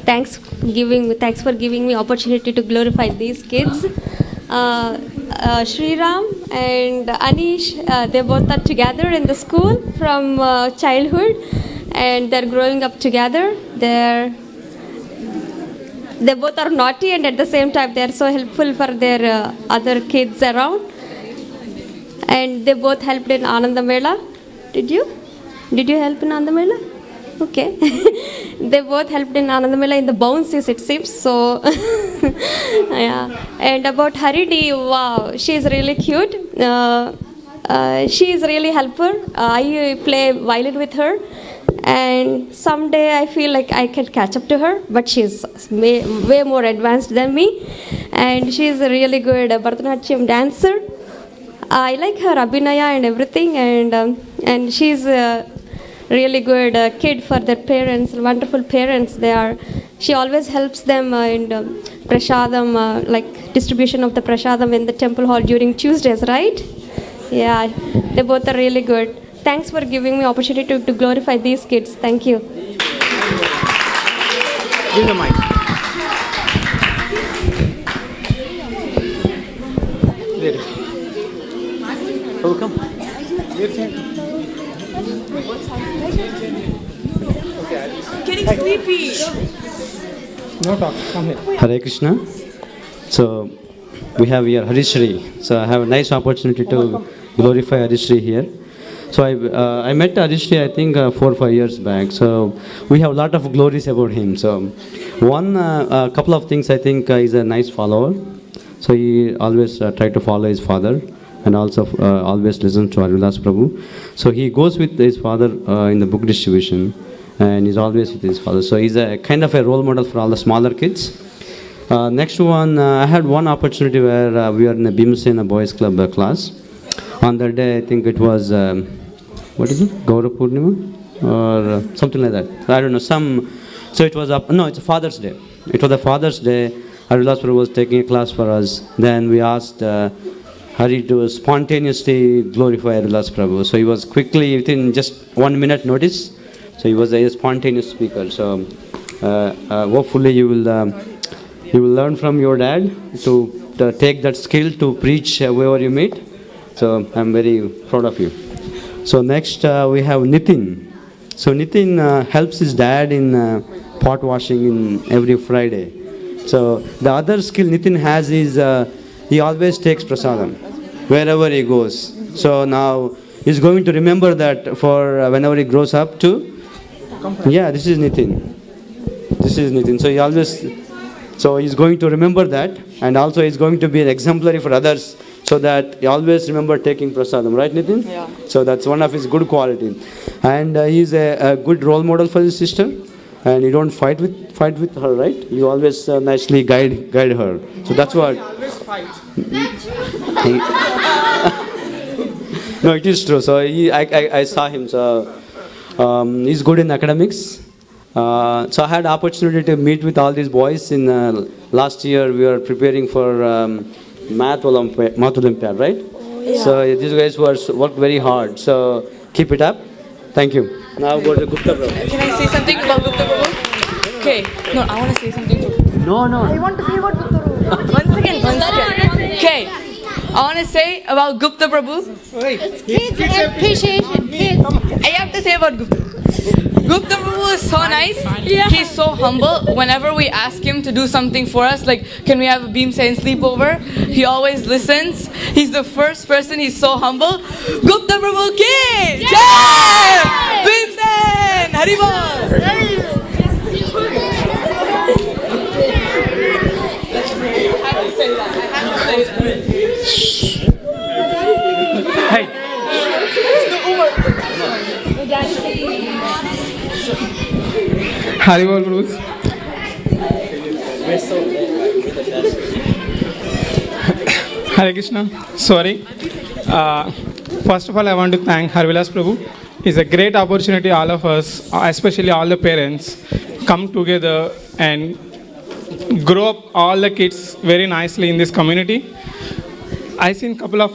Thanks for giving me opportunity to glorify these kids. Sri Ram and Anish, they both are together in the school from childhood, and they're growing up together. They both are naughty, and at the same time they are so helpful for their other kids around. And they both helped in Ananda Mela. Did you help in Ananda Mela? Okay. They both helped in Ananda Mela in the bounces, it seems. So, yeah. And about Haridhi, wow, she is really cute. She is really helpful. I play violin with her. And someday I feel like I can catch up to her, but she's way more advanced than me. And she's a really good Bharatanatyam dancer. I like her Abhinaya and everything, and she's a really good kid for their parents, wonderful parents they are. She always helps them in prasadam, like distribution of the prasadam in the temple hall during Tuesdays, right? Yeah, they both are really good. Thanks for giving me opportunity to glorify these kids. Thank you. Give the mic. Oh, come. Getting sleepy. No talk. Come here. Hare Krishna. So we have here Harishri. So I have a nice opportunity to glorify Harishri here. So I met Harishri I think 4 or 5 years back. So we have a lot of glories about him. So one couple of things I think he's a nice follower. So he always try to follow his father. And also always listen to Haridas Prabhu. So he goes with his father in the book distribution, and he's always with his father. So he's a kind of a role model for all the smaller kids. Next one, I had one opportunity where we were in a Bhimsena Boys Club class. On that day, I think it was, what is it, Gaura Purnima? Or something like that. I don't know, so it was, it's a Father's Day. It was a Father's Day. Haridas Prabhu was taking a class for us. Then we asked Hari to spontaneously glorify Haridas Prabhu. So he was quickly, within just 1 minute notice, so he was a spontaneous speaker. So hopefully you will learn from your dad to take that skill to preach wherever you meet. So I'm very proud of you. So next we have Nitin. So Nitin helps his dad in pot washing in every Friday. So the other skill Nitin has is he always takes prasadam wherever he goes. So now he's going to remember that for whenever he grows up too. Yeah, this is Nitin. This is Nitin. So he's going to remember that, and also he's going to be an exemplary for others. so that he always remember taking prasadam, right, Nitin? Yeah. So that's one of his good quality. And he's a good role model for his sister. And you don't fight with her, right? You always nicely guide her. So that's what. No, it is true. So I saw him. So he's good in academics. So I had opportunity to meet with all these boys in last year. We were preparing for math Olympiad, right? Yeah. So these guys worked very hard. So keep it up. Thank you. Now go to Gupta Prabhu. Can I say something about Gupta Prabhu? Okay. No, I want to say something. No. I want to say about Gupta Prabhu. One second. Okay. I want to say about Gupta Prabhu. It's kids appreciation. Kids. I have to say about Gupta. Gupta Prabhu is so nice. He's so humble. Whenever we ask him to do something for us, like, can we have a beam science sleepover? He always listens. He's the first person. He's so humble. Gupta Prabhu ki jai! Beam science! Haribol! Hey. Haribol, Bruce. Hare Krishna. Sorry. First of all, I want to thank Harvilas Prabhu. It's a great opportunity, all of us, especially all the parents, come together and grow up all the kids very nicely in this community. I've seen a couple of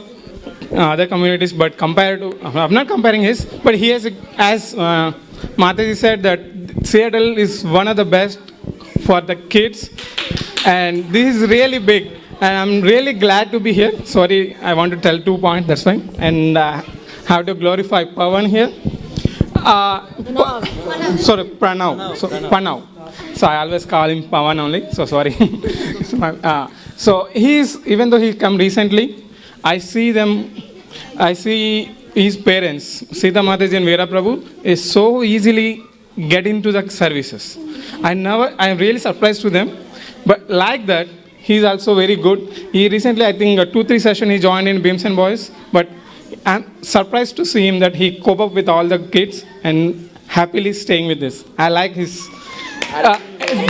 other communities, but compared to, I'm not comparing his, but he has, as Mataji said, that Seattle is one of the best for the kids, and this is really big, and I'm really glad to be here. Sorry, I want to tell 2 points, that's fine, and have to glorify Pavan here. Sorry, Pranav. Pranav. So I always call him Pavan only, so sorry. So he's, even though he come recently, I see his parents, Sita Mataji and Veera Prabhu, is so easily get into the services. I am really surprised to them, but like that, he's also very good. He recently, I think, 2-3 sessions he joined in Beams and Boys, but I'm surprised to see him that he cope up with all the kids and happily staying with this. I like his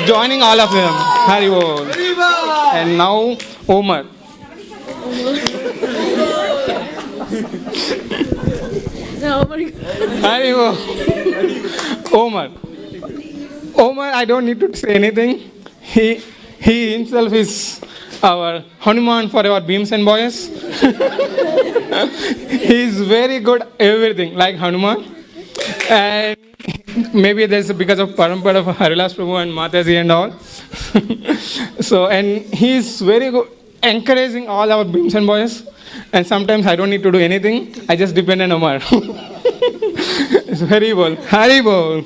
joining all of them. Haribol. And now Omar. Haribol. Omar, I don't need to say anything. He himself is our Hanuman for our Beams and Boys. He's very good at everything, like Hanuman. And maybe there's because of parampara of Harilas Prabhu and Mataji and all. So, and he's very good, encouraging all our Beams and Boys. And sometimes I don't need to do anything. I just depend on Omar. It's Haribol. Haribol.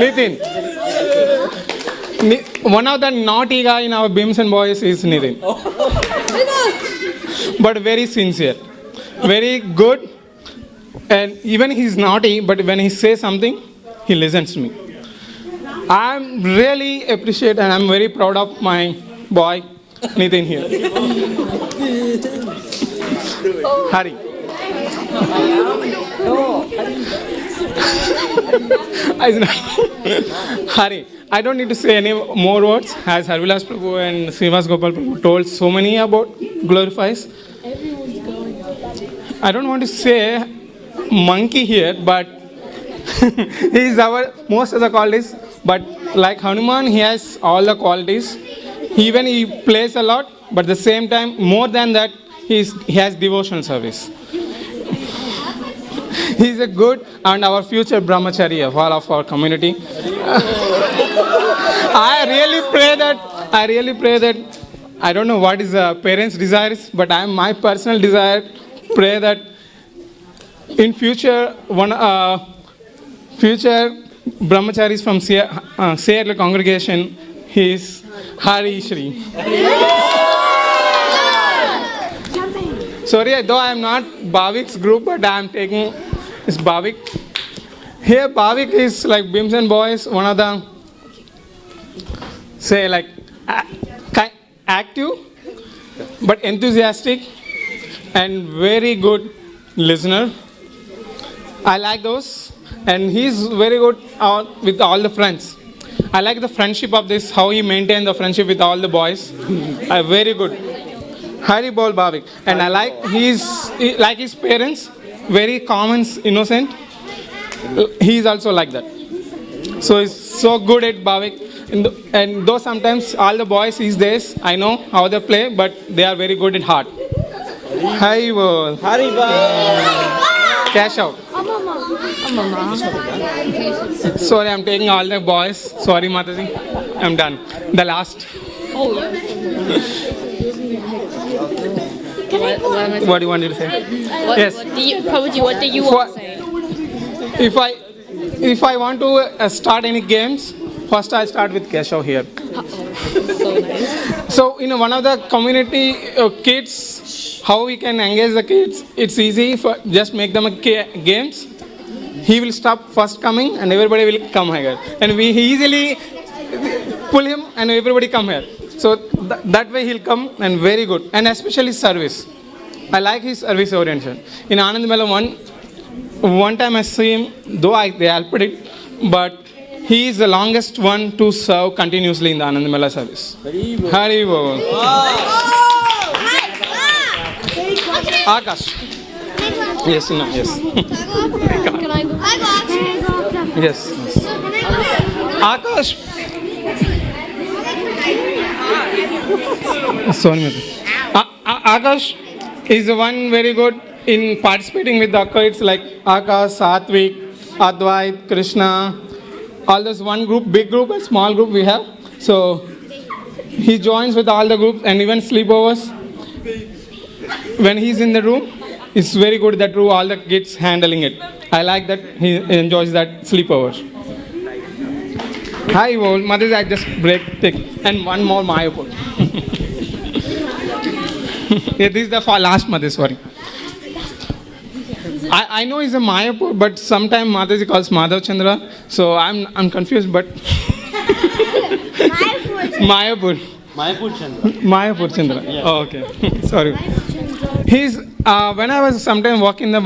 Nitin. One of the naughty guy in our Beams and Boys is Nitin. But very sincere. Very good. And even he's naughty, but when he says something, he listens to me. I'm really appreciate and I'm very proud of my boy, Nitin here. Hari. Hari, I don't need to say any more words, as Harvilas Prabhu and Srivas Gopal Prabhu told so many about glorifies. I don't want to say monkey here, but he is our most of the qualities. But like Hanuman, he has all the qualities. Even he plays a lot, but at the same time, more than that, he has devotional service. He's a good and our future brahmachari of all of our community. I really pray that, I don't know what is the parents' desires, but my personal desire, pray that in future, future brahmacharis from Seattle congregation, he is Hari Shri. Sorry, though I am not Bhavik's group, but I am taking this Bhavik. Here, Bhavik is like Beams and Boys, one of the, say like, active but enthusiastic and very good listener. I like those. And he's very good with all the friends. I like the friendship of this, how he maintained the friendship with all the boys. Very good. Hari Bol Bhavik. And I like like his parents, very calm and innocent. He's also like that. So he's so good at Bhavik. And though sometimes all the boys these days, I know how they play, but they are very good at heart. Hari Bol. Hari Bol. Cash out. Sorry, I'm taking all the boys. Sorry, Mataji. I'm done. The last. What do you want to say? Yes. What do you want to say? If I want to start any games, first I'll start with Keshav here. So nice. So, one of the community kids, how we can engage the kids, it's easy. Just make them games. He will stop first coming and everybody will come here. And we easily pull him and everybody come here. So that way he'll come and very good. And especially service. I like his service orientation. In Anand Mela one time I see him, though they helped it, but he is the longest one to serve continuously in the Anand Mela service. Hari Bol. Akash. Yes, no, yes. Can I go? Yes. Akash. Sorry, Akash is the one very good in participating with the kids like Akash, Satvik, Advait, Krishna. All those one group, big group and small group we have. So he joins with all the groups and even sleepovers. When he's in the room, it's very good that room, all the kids handling it. I like that he enjoys that sleepover. Hi, Mother, I just take and one more Mayapur. Yeah, this is the last Mother, sorry. I know he's a Mayapur, but sometimes Mataji calls Madhav Chandra, so I'm confused, but Mayapur. Mayapur Chandra. Mayapur Chandra. Yeah. Oh, okay. Sorry. He's when I was sometimes walking the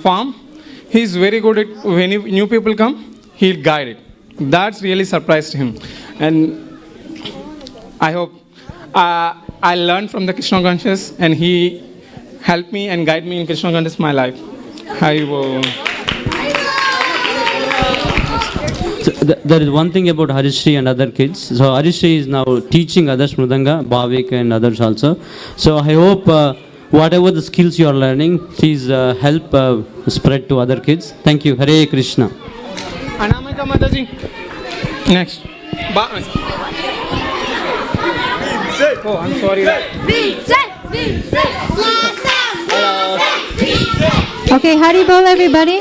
farm, he's very good at when new people come, he'll guide it. That's really surprised him, and I hope I learned from the Krishna conscious, and he helped me and guide me in Krishna conscious my life. Haribo. So there is one thing about Harishri and other kids. So Harishri is now teaching others Mridanga, Bhavik and others also. So I hope whatever the skills you are learning, please help spread to other kids. Thank you. Hare Krishna. Anamika Mataji. Next. Oh, I'm sorry. Okay, Haribol everybody.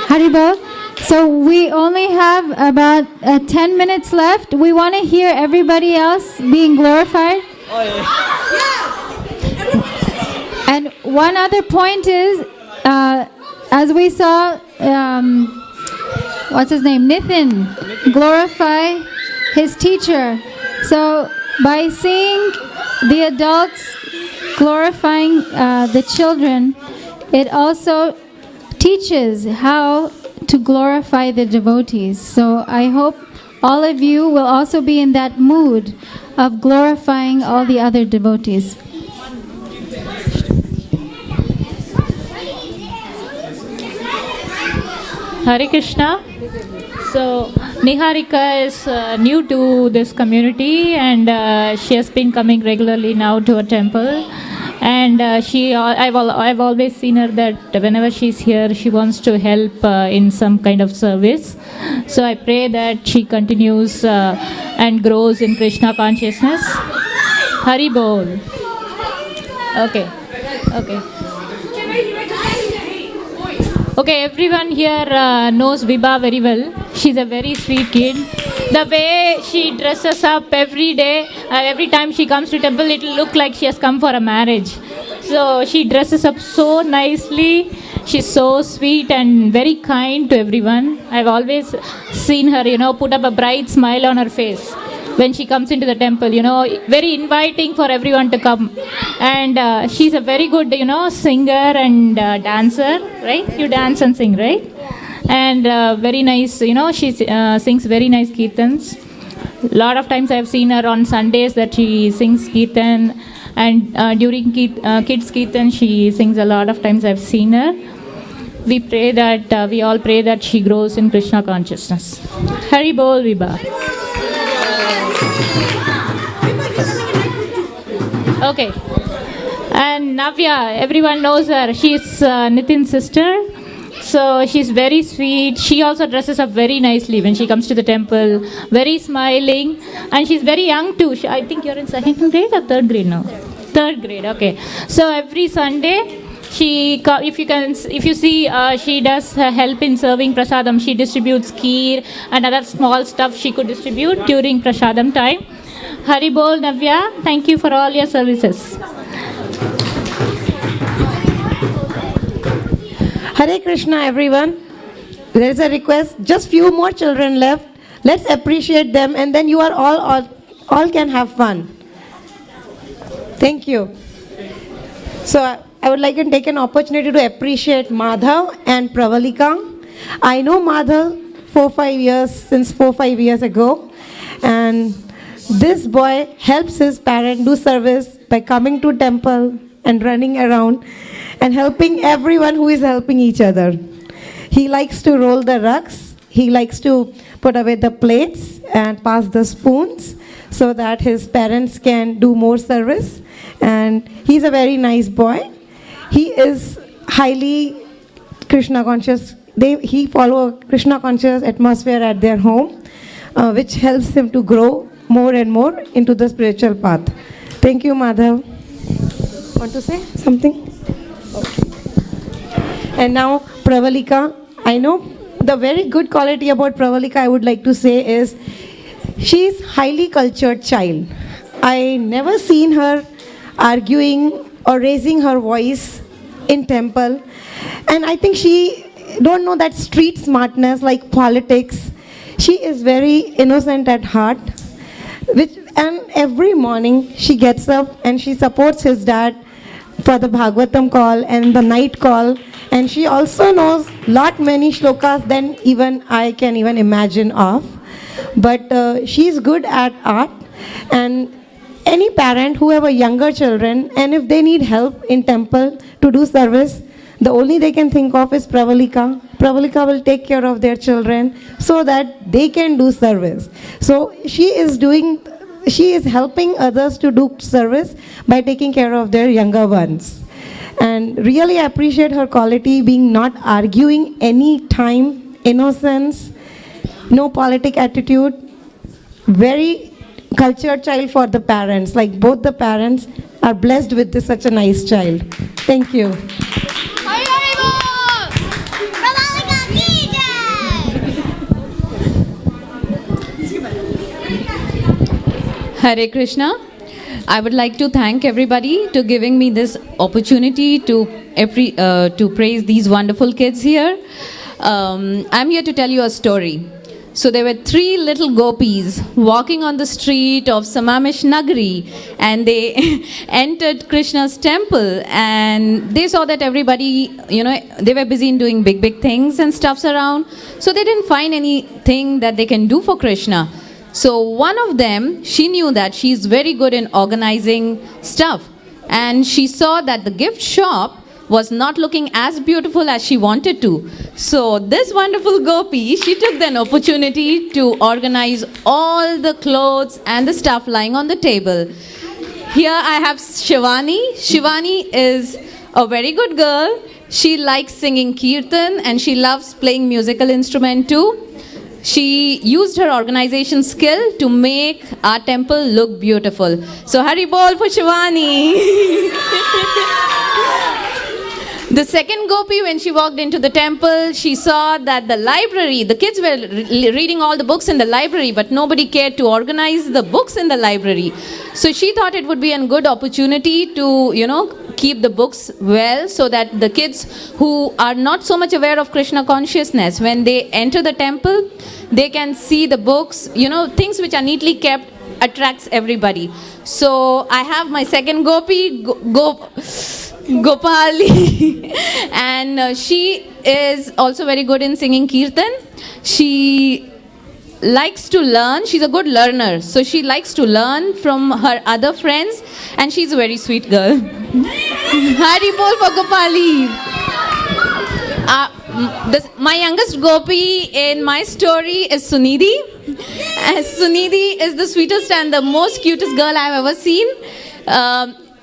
Haribol. So we only have about 10 minutes left. We want to hear everybody else being glorified. And one other point is, as we saw, what's his name? Nithin glorify his teacher. So by seeing the adults glorifying the children, it also teaches how to glorify the devotees. So I hope all of you will also be in that mood of glorifying all the other devotees. Hare Krishna. So Niharika is new to this community, and she has been coming regularly now to a temple. And I've always seen her that whenever she's here, she wants to help in some kind of service. So I pray that she continues and grows in Krishna consciousness. Hari Bol. Okay. Okay, everyone here knows Vibha very well. She's a very sweet kid. The way she dresses up every day, every time she comes to temple, it'll look like she has come for a marriage. So she dresses up so nicely. She's so sweet and very kind to everyone. I've always seen her, put up a bright smile on her face. when she comes into the temple, very inviting for everyone to come. And she's a very good, singer and dancer, right? You dance and sing, right? And very nice, she sings very nice kirtans. A lot of times I've seen her on Sundays that she sings kirtan, and during kids kirtan she sings a lot of times. I've seen her. We all pray that she grows in Krishna consciousness. Hari Bol Vibha. Okay. And Navya, everyone knows her. She's Nitin's sister. So she's very sweet. She also dresses up very nicely when she comes to the temple. Very smiling. And she's very young too. I think you're in second grade or third grade now? Third grade, okay. So every Sunday, if you see, she does help in serving prasadam. She distributes kheer and other small stuff she could distribute during prasadam time. Hari Bol Navya, thank you for all your services. Hare Krishna, everyone. There is a request. Just few more children left. Let's appreciate them, and then you are all can have fun. Thank you. So I would like to take an opportunity to appreciate Madhav and Pravalika. I know Madhav since 4-5 years ago, and this boy helps his parent do service by coming to temple and running around and helping everyone who is helping each other. He likes to roll the rugs. He likes to put away the plates and pass the spoons so that his parents can do more service. And he's a very nice boy. He is highly Krishna conscious. He follows Krishna conscious atmosphere at their home, which helps him to grow more and more into the spiritual path. Thank you, Madhav. Want to say something? Okay. And now Pravalika. I know the very good quality about Pravalika I would like to say is she's highly cultured child. I never seen her arguing or raising her voice in temple, and I think she don't know that street smartness like politics. She is very innocent at heart, and every morning she gets up and she supports his dad for the Bhagavatam call and the night call, and she also knows many shlokas than even I can even imagine of. But she's good at art, and any parent who have a younger children, and if they need help in temple to do service, the only they can think of is Pravalika. Pravalika will take care of their children so that they can do service. So she is helping others to do service by taking care of their younger ones. And really appreciate her quality, being not arguing any time, innocence, no politic attitude, very cultured child for the parents. Like both the parents are blessed with such a nice child. Thank you. Hare Krishna. I would like to thank everybody to giving me this opportunity to praise these wonderful kids here. I'm here to tell you a story. So there were 3 little gopis walking on the street of Samamish Nagari, and they entered Krishna's temple, and they saw that everybody, they were busy in doing big things and stuffs around. So they didn't find anything that they can do for Krishna. So one of them, she knew that she's very good in organizing stuff, and she saw that the gift shop was not looking as beautiful as she wanted to. So this wonderful gopi, she took an opportunity to organize all the clothes and the stuff lying on the table. Here I have Shivani. Shivani is a very good girl. She likes singing kirtan and she loves playing musical instrument too. She used her organization skill to make our temple look beautiful. So Hari Bol for Shivani. The second gopi, when she walked into the temple, she saw that the library, the kids were reading all the books in the library, but nobody cared to organize the books in the library. So she thought it would be a good opportunity to, keep the books well, so that the kids who are not so much aware of Krishna consciousness, when they enter the temple, they can see the books, things which are neatly kept attracts everybody. So I have my second Gopi, Gopali, and she is also very good in singing kirtan. She likes to learn. She's a good learner, so she likes to learn from her other friends, and she's a very sweet girl. Hari bol for Gopali. My youngest Gopi in my story is Sunidhi. Sunidhi is the sweetest and the most cutest girl I've ever seen.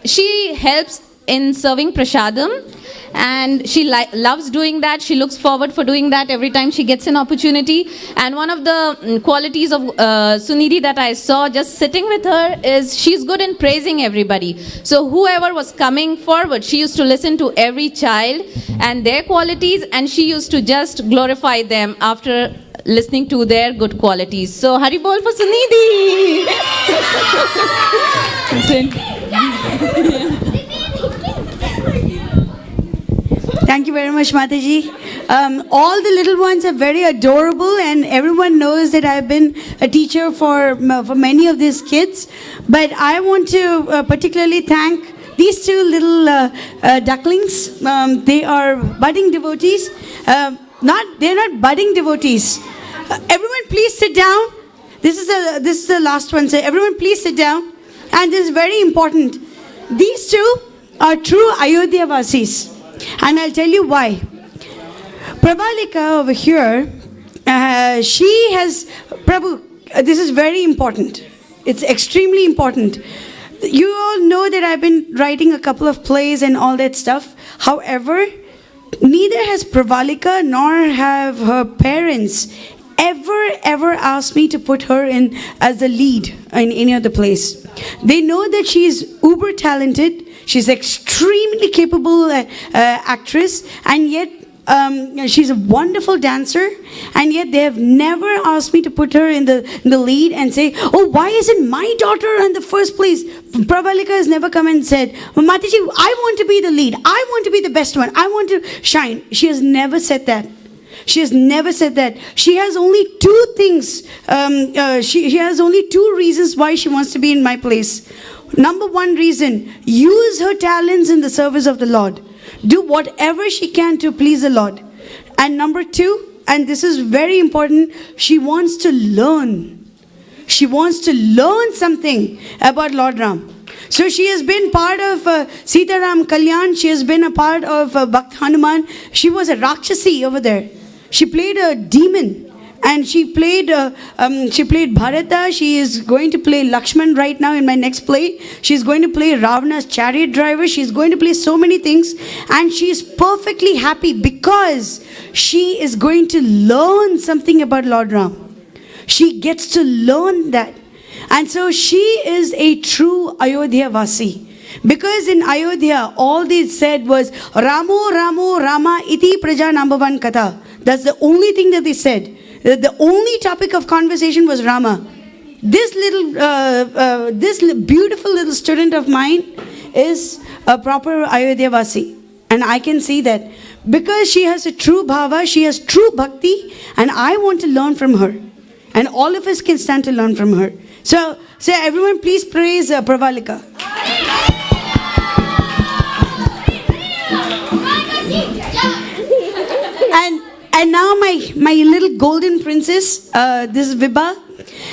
She helps in serving prasadam, and she loves doing that. She looks forward for doing that every time she gets an opportunity. And one of the qualities of Sunidhi that I saw just sitting with her is she's good in praising everybody. So whoever was coming forward, she used to listen to every child and their qualities, and she used to just glorify them after listening to their good qualities. So Hari Bol for Sunidhi. Thank you very much, Mataji. All the little ones are very adorable, and everyone knows that I've been a teacher for many of these kids. But I want to particularly thank these two little ducklings. They are budding devotees. They're not budding devotees. Everyone, please sit down. This is the last one. So everyone, please sit down. And this is very important. These two are true Ayodhya Vasis. And I'll tell you why. Prabalika over here, she has, Prabhu, this is very important. It's extremely important. You all know that I've been writing a couple of plays and all that stuff. However, neither has Prabalika nor have her parents ever asked me to put her in as the lead in any other place. They know that she's uber talented. She's extremely capable actress, and yet she's a wonderful dancer, and yet they have never asked me to put her in the lead and say, oh, why isn't my daughter in the first place? Prabalika has never come and said, Mataji, I want to be the lead. I want to be the best one. I want to shine. She has never said that. She has never said that. She has only two things. She has only two reasons why she wants to be in my place. Number one reason, use her talents in the service of the Lord. Do whatever she can to please the Lord. And number two, and this is very important, she wants to learn. She wants to learn something about Lord Ram. So she has been part of Sita Ram Kalyan. She has been a part of Bhakt Hanuman. She was a Rakshasi over there. She played a demon. And she played Bharata. She is going to play Lakshman right now in my next play. She's going to play Ravana's chariot driver. She's going to play so many things. And she is perfectly happy because she is going to learn something about Lord Ram. She gets to learn that. And so she is a true Ayodhya Vasi. Because in Ayodhya, all they said was, Ramo, Ramo, Rama, iti praja number one katha. That's the only thing that they said. The only topic of conversation was Rama. This beautiful little student of mine is a proper Ayodhya Vasi. And I can see that. Because she has a true bhava, she has true bhakti, and I want to learn from her. And all of us can stand to learn from her. So everyone please praise Prabalika. And now my little golden princess, this is Vibha.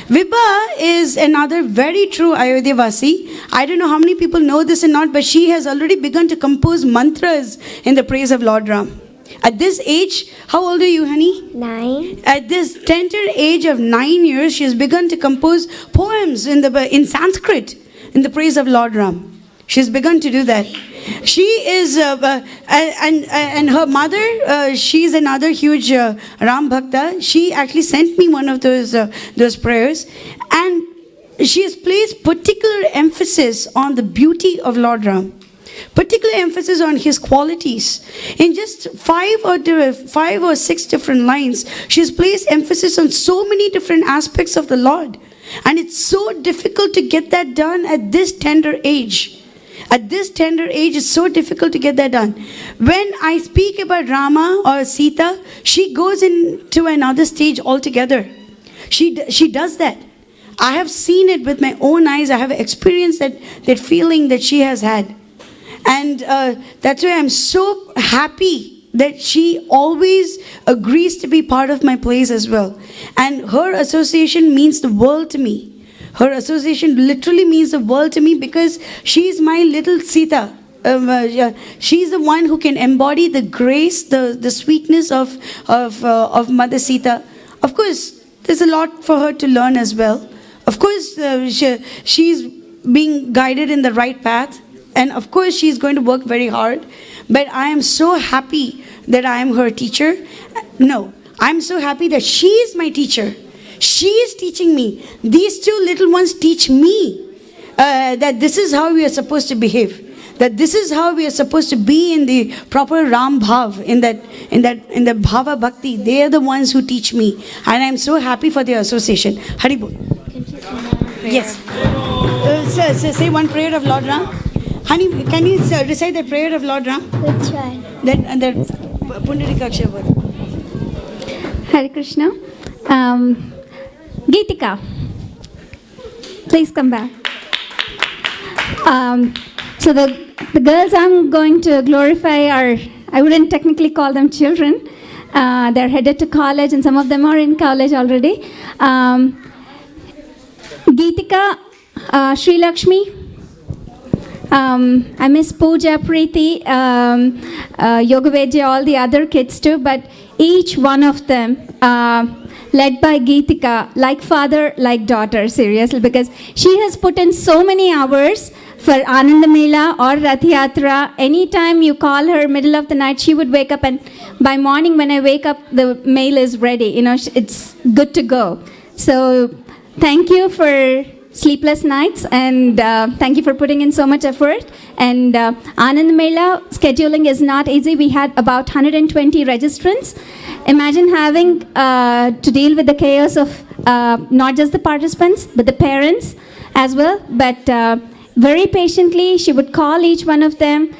Vibha is another very true Ayodhya Vasi. I don't know how many people know this or not, but she has already begun to compose mantras in the praise of Lord Ram. At this age, how old are you, honey? 9. At this tender age of 9 years, she has begun to compose poems in Sanskrit in the praise of Lord Ram. She has begun to do that. She is, and her mother, she's another huge Ram Bhakta. She actually sent me one of those prayers, and she has placed particular emphasis on the beauty of Lord Ram. Particular emphasis on his qualities. In just 5 or 6 different lines, she has placed emphasis on so many different aspects of the Lord. And it's so difficult to get that done at this tender age. At this tender age, it's so difficult to get that done. When I speak about Rama or Sita, she goes into another stage altogether. She does that. I have seen it with my own eyes. I have experienced that feeling that she has had. And that's why I'm so happy that she always agrees to be part of my plays as well. And her association means the world to me. Her association literally means the world to me because she's my little Sita. She's the one who can embody the grace, the sweetness of Mother Sita. Of course, there's a lot for her to learn as well. Of course, she's being guided in the right path. And of course, she's going to work very hard. But I am so happy that I am her teacher. No, I'm so happy that she is my teacher. She is teaching me. These two little ones teach me that this is how we are supposed to behave. That this is how we are supposed to be in the proper Ram Bhav, in the Bhava Bhakti. They are the ones who teach me. And I'm so happy for their association. Haribol. Yes. Say one prayer of Lord Ram. Honey, can you recite the prayer of Lord Ram? Which one? That Pundarika Akshara. Hare Krishna. Geetika, please come back. So the girls I'm going to glorify are, I wouldn't technically call them children. They're headed to college and some of them are in college already. Geetika, Sri Lakshmi, I miss Pooja, Preeti, Yogavedya, all the other kids too, but each one of them led by Geetika, like father, like daughter, seriously, because she has put in so many hours for Ananda Mela or Rath Yatra. Anytime you call her middle of the night, she would wake up, and by morning when I wake up, the mail is ready. You know, it's good to go. So thank you for sleepless nights, and thank you for putting in so much effort. And Anand Mela scheduling is not easy. We had about 120 registrants. Imagine having to deal with the chaos of not just the participants, but the parents as well. But very patiently, she would call each one of them.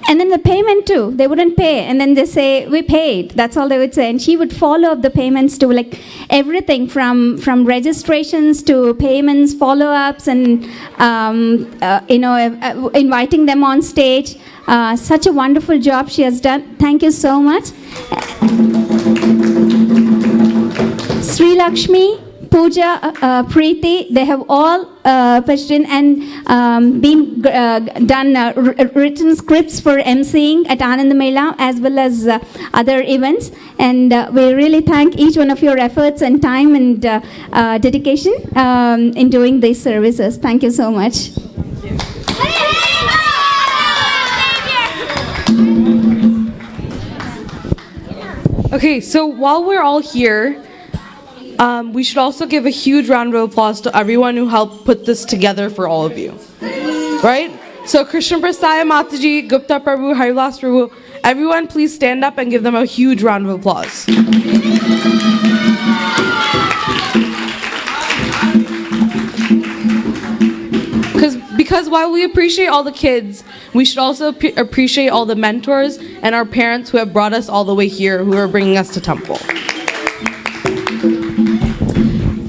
And then the payment too, they wouldn't pay. And then they say, we paid. That's all they would say. And she would follow up the payments to like everything from registrations to payments, follow-ups, and, inviting them on stage. Such a wonderful job she has done. Thank you so much. Sri Lakshmi, Pooja, Preeti, they have all pitched in and written scripts for emceeing at Anand Mela as well as other events. And we really thank each one of your efforts and time and dedication in doing these services. Thank you so much. Okay, so while we're all here, we should also give a huge round of applause to everyone who helped put this together for all of you. Right? So Krishna Prasaya Mataji, Gupta Prabhu, Harilas Prabhu, everyone please stand up and give them a huge round of applause. Because while we appreciate all the kids, we should also appreciate all the mentors and our parents who have brought us all the way here, who are bringing us to Temple.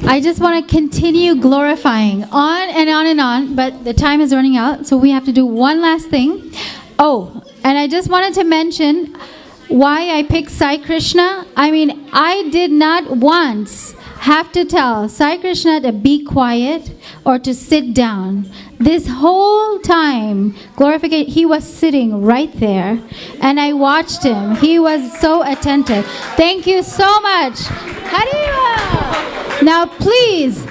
I just want to continue glorifying on and on and on, but the time is running out, so we have to do one last thing. Oh, and I just wanted to mention why I picked Sai Krishna. I mean, I did not once have to tell Sai Krishna to be quiet or to sit down. This whole time, glorification, he was sitting right there, and I watched him. He was so attentive. Thank you so much. Hariva! Now, please,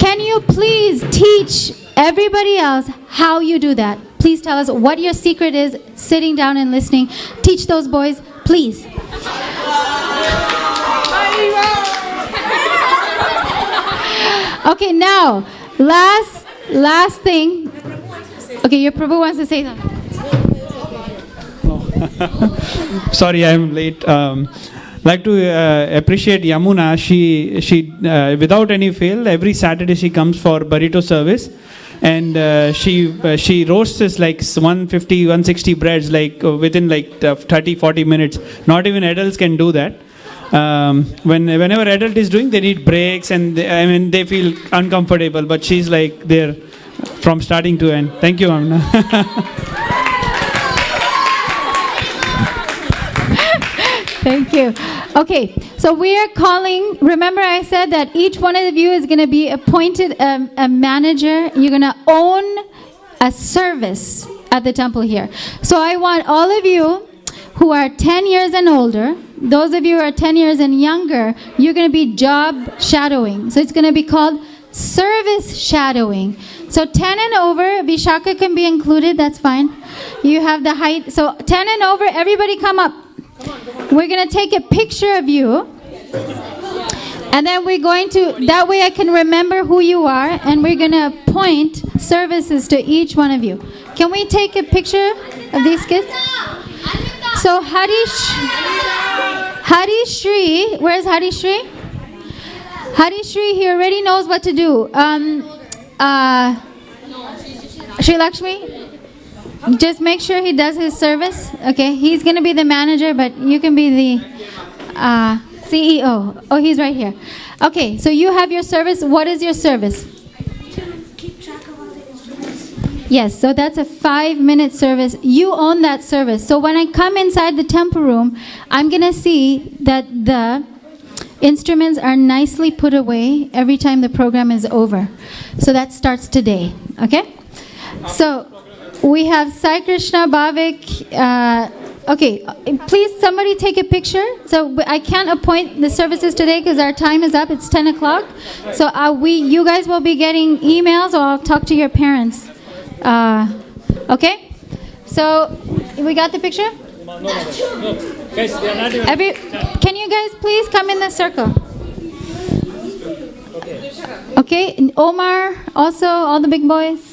can you please teach everybody else how you do that? Please tell us what your secret is, sitting down and listening. Teach those boys, please. Okay, now, last thing. Okay, your Prabhu wants to say something. Sorry, I'm late. Like to appreciate Yamuna. She without any fail, every Saturday she comes for burrito service, and she roasts this like 150, 160 breads like within like 30, 40 minutes. Not even adults can do that. whenever adult is doing, they need breaks and they feel uncomfortable. But she's like there from starting to end. Thank you, Amna. Thank you. Okay, so we are calling. Remember, I said that each one of you is going to be appointed a manager. You're going to own a service at the temple here. So I want all of you who are 10 years and older, those of you who are 10 years and younger, you're going to be job shadowing. So it's going to be called service shadowing. So 10 and over, Vishaka can be included, that's fine. You have the height. So 10 and over, everybody come up. We're going to take a picture of you. And then we're going to, that way I can remember who you are, and we're going to appoint services to each one of you. Can we take a picture of these kids? So Harishri, where's Harishri? Harishri, he already knows what to do. Sri Lakshmi, just make sure he does his service. Okay, he's going to be the manager, but you can be the CEO. Oh, he's right here. Okay, so you have your service. What is your service? To keep track of all the instruments. Yes, so that's a 5-minute service. You own that service. So when I come inside the temple room, I'm going to see that the instruments are nicely put away every time the program is over. So that starts today, okay? So we have Sai Krishna, Bhavik. Okay, please somebody take a picture. So I can't appoint the services today because our time is up. It's 10 o'clock. So you guys will be getting emails, or I'll talk to your parents. Okay? So we got the picture? No. Guys, they are not even... Can you guys please come in the circle? Okay, and Omar, also all the big boys.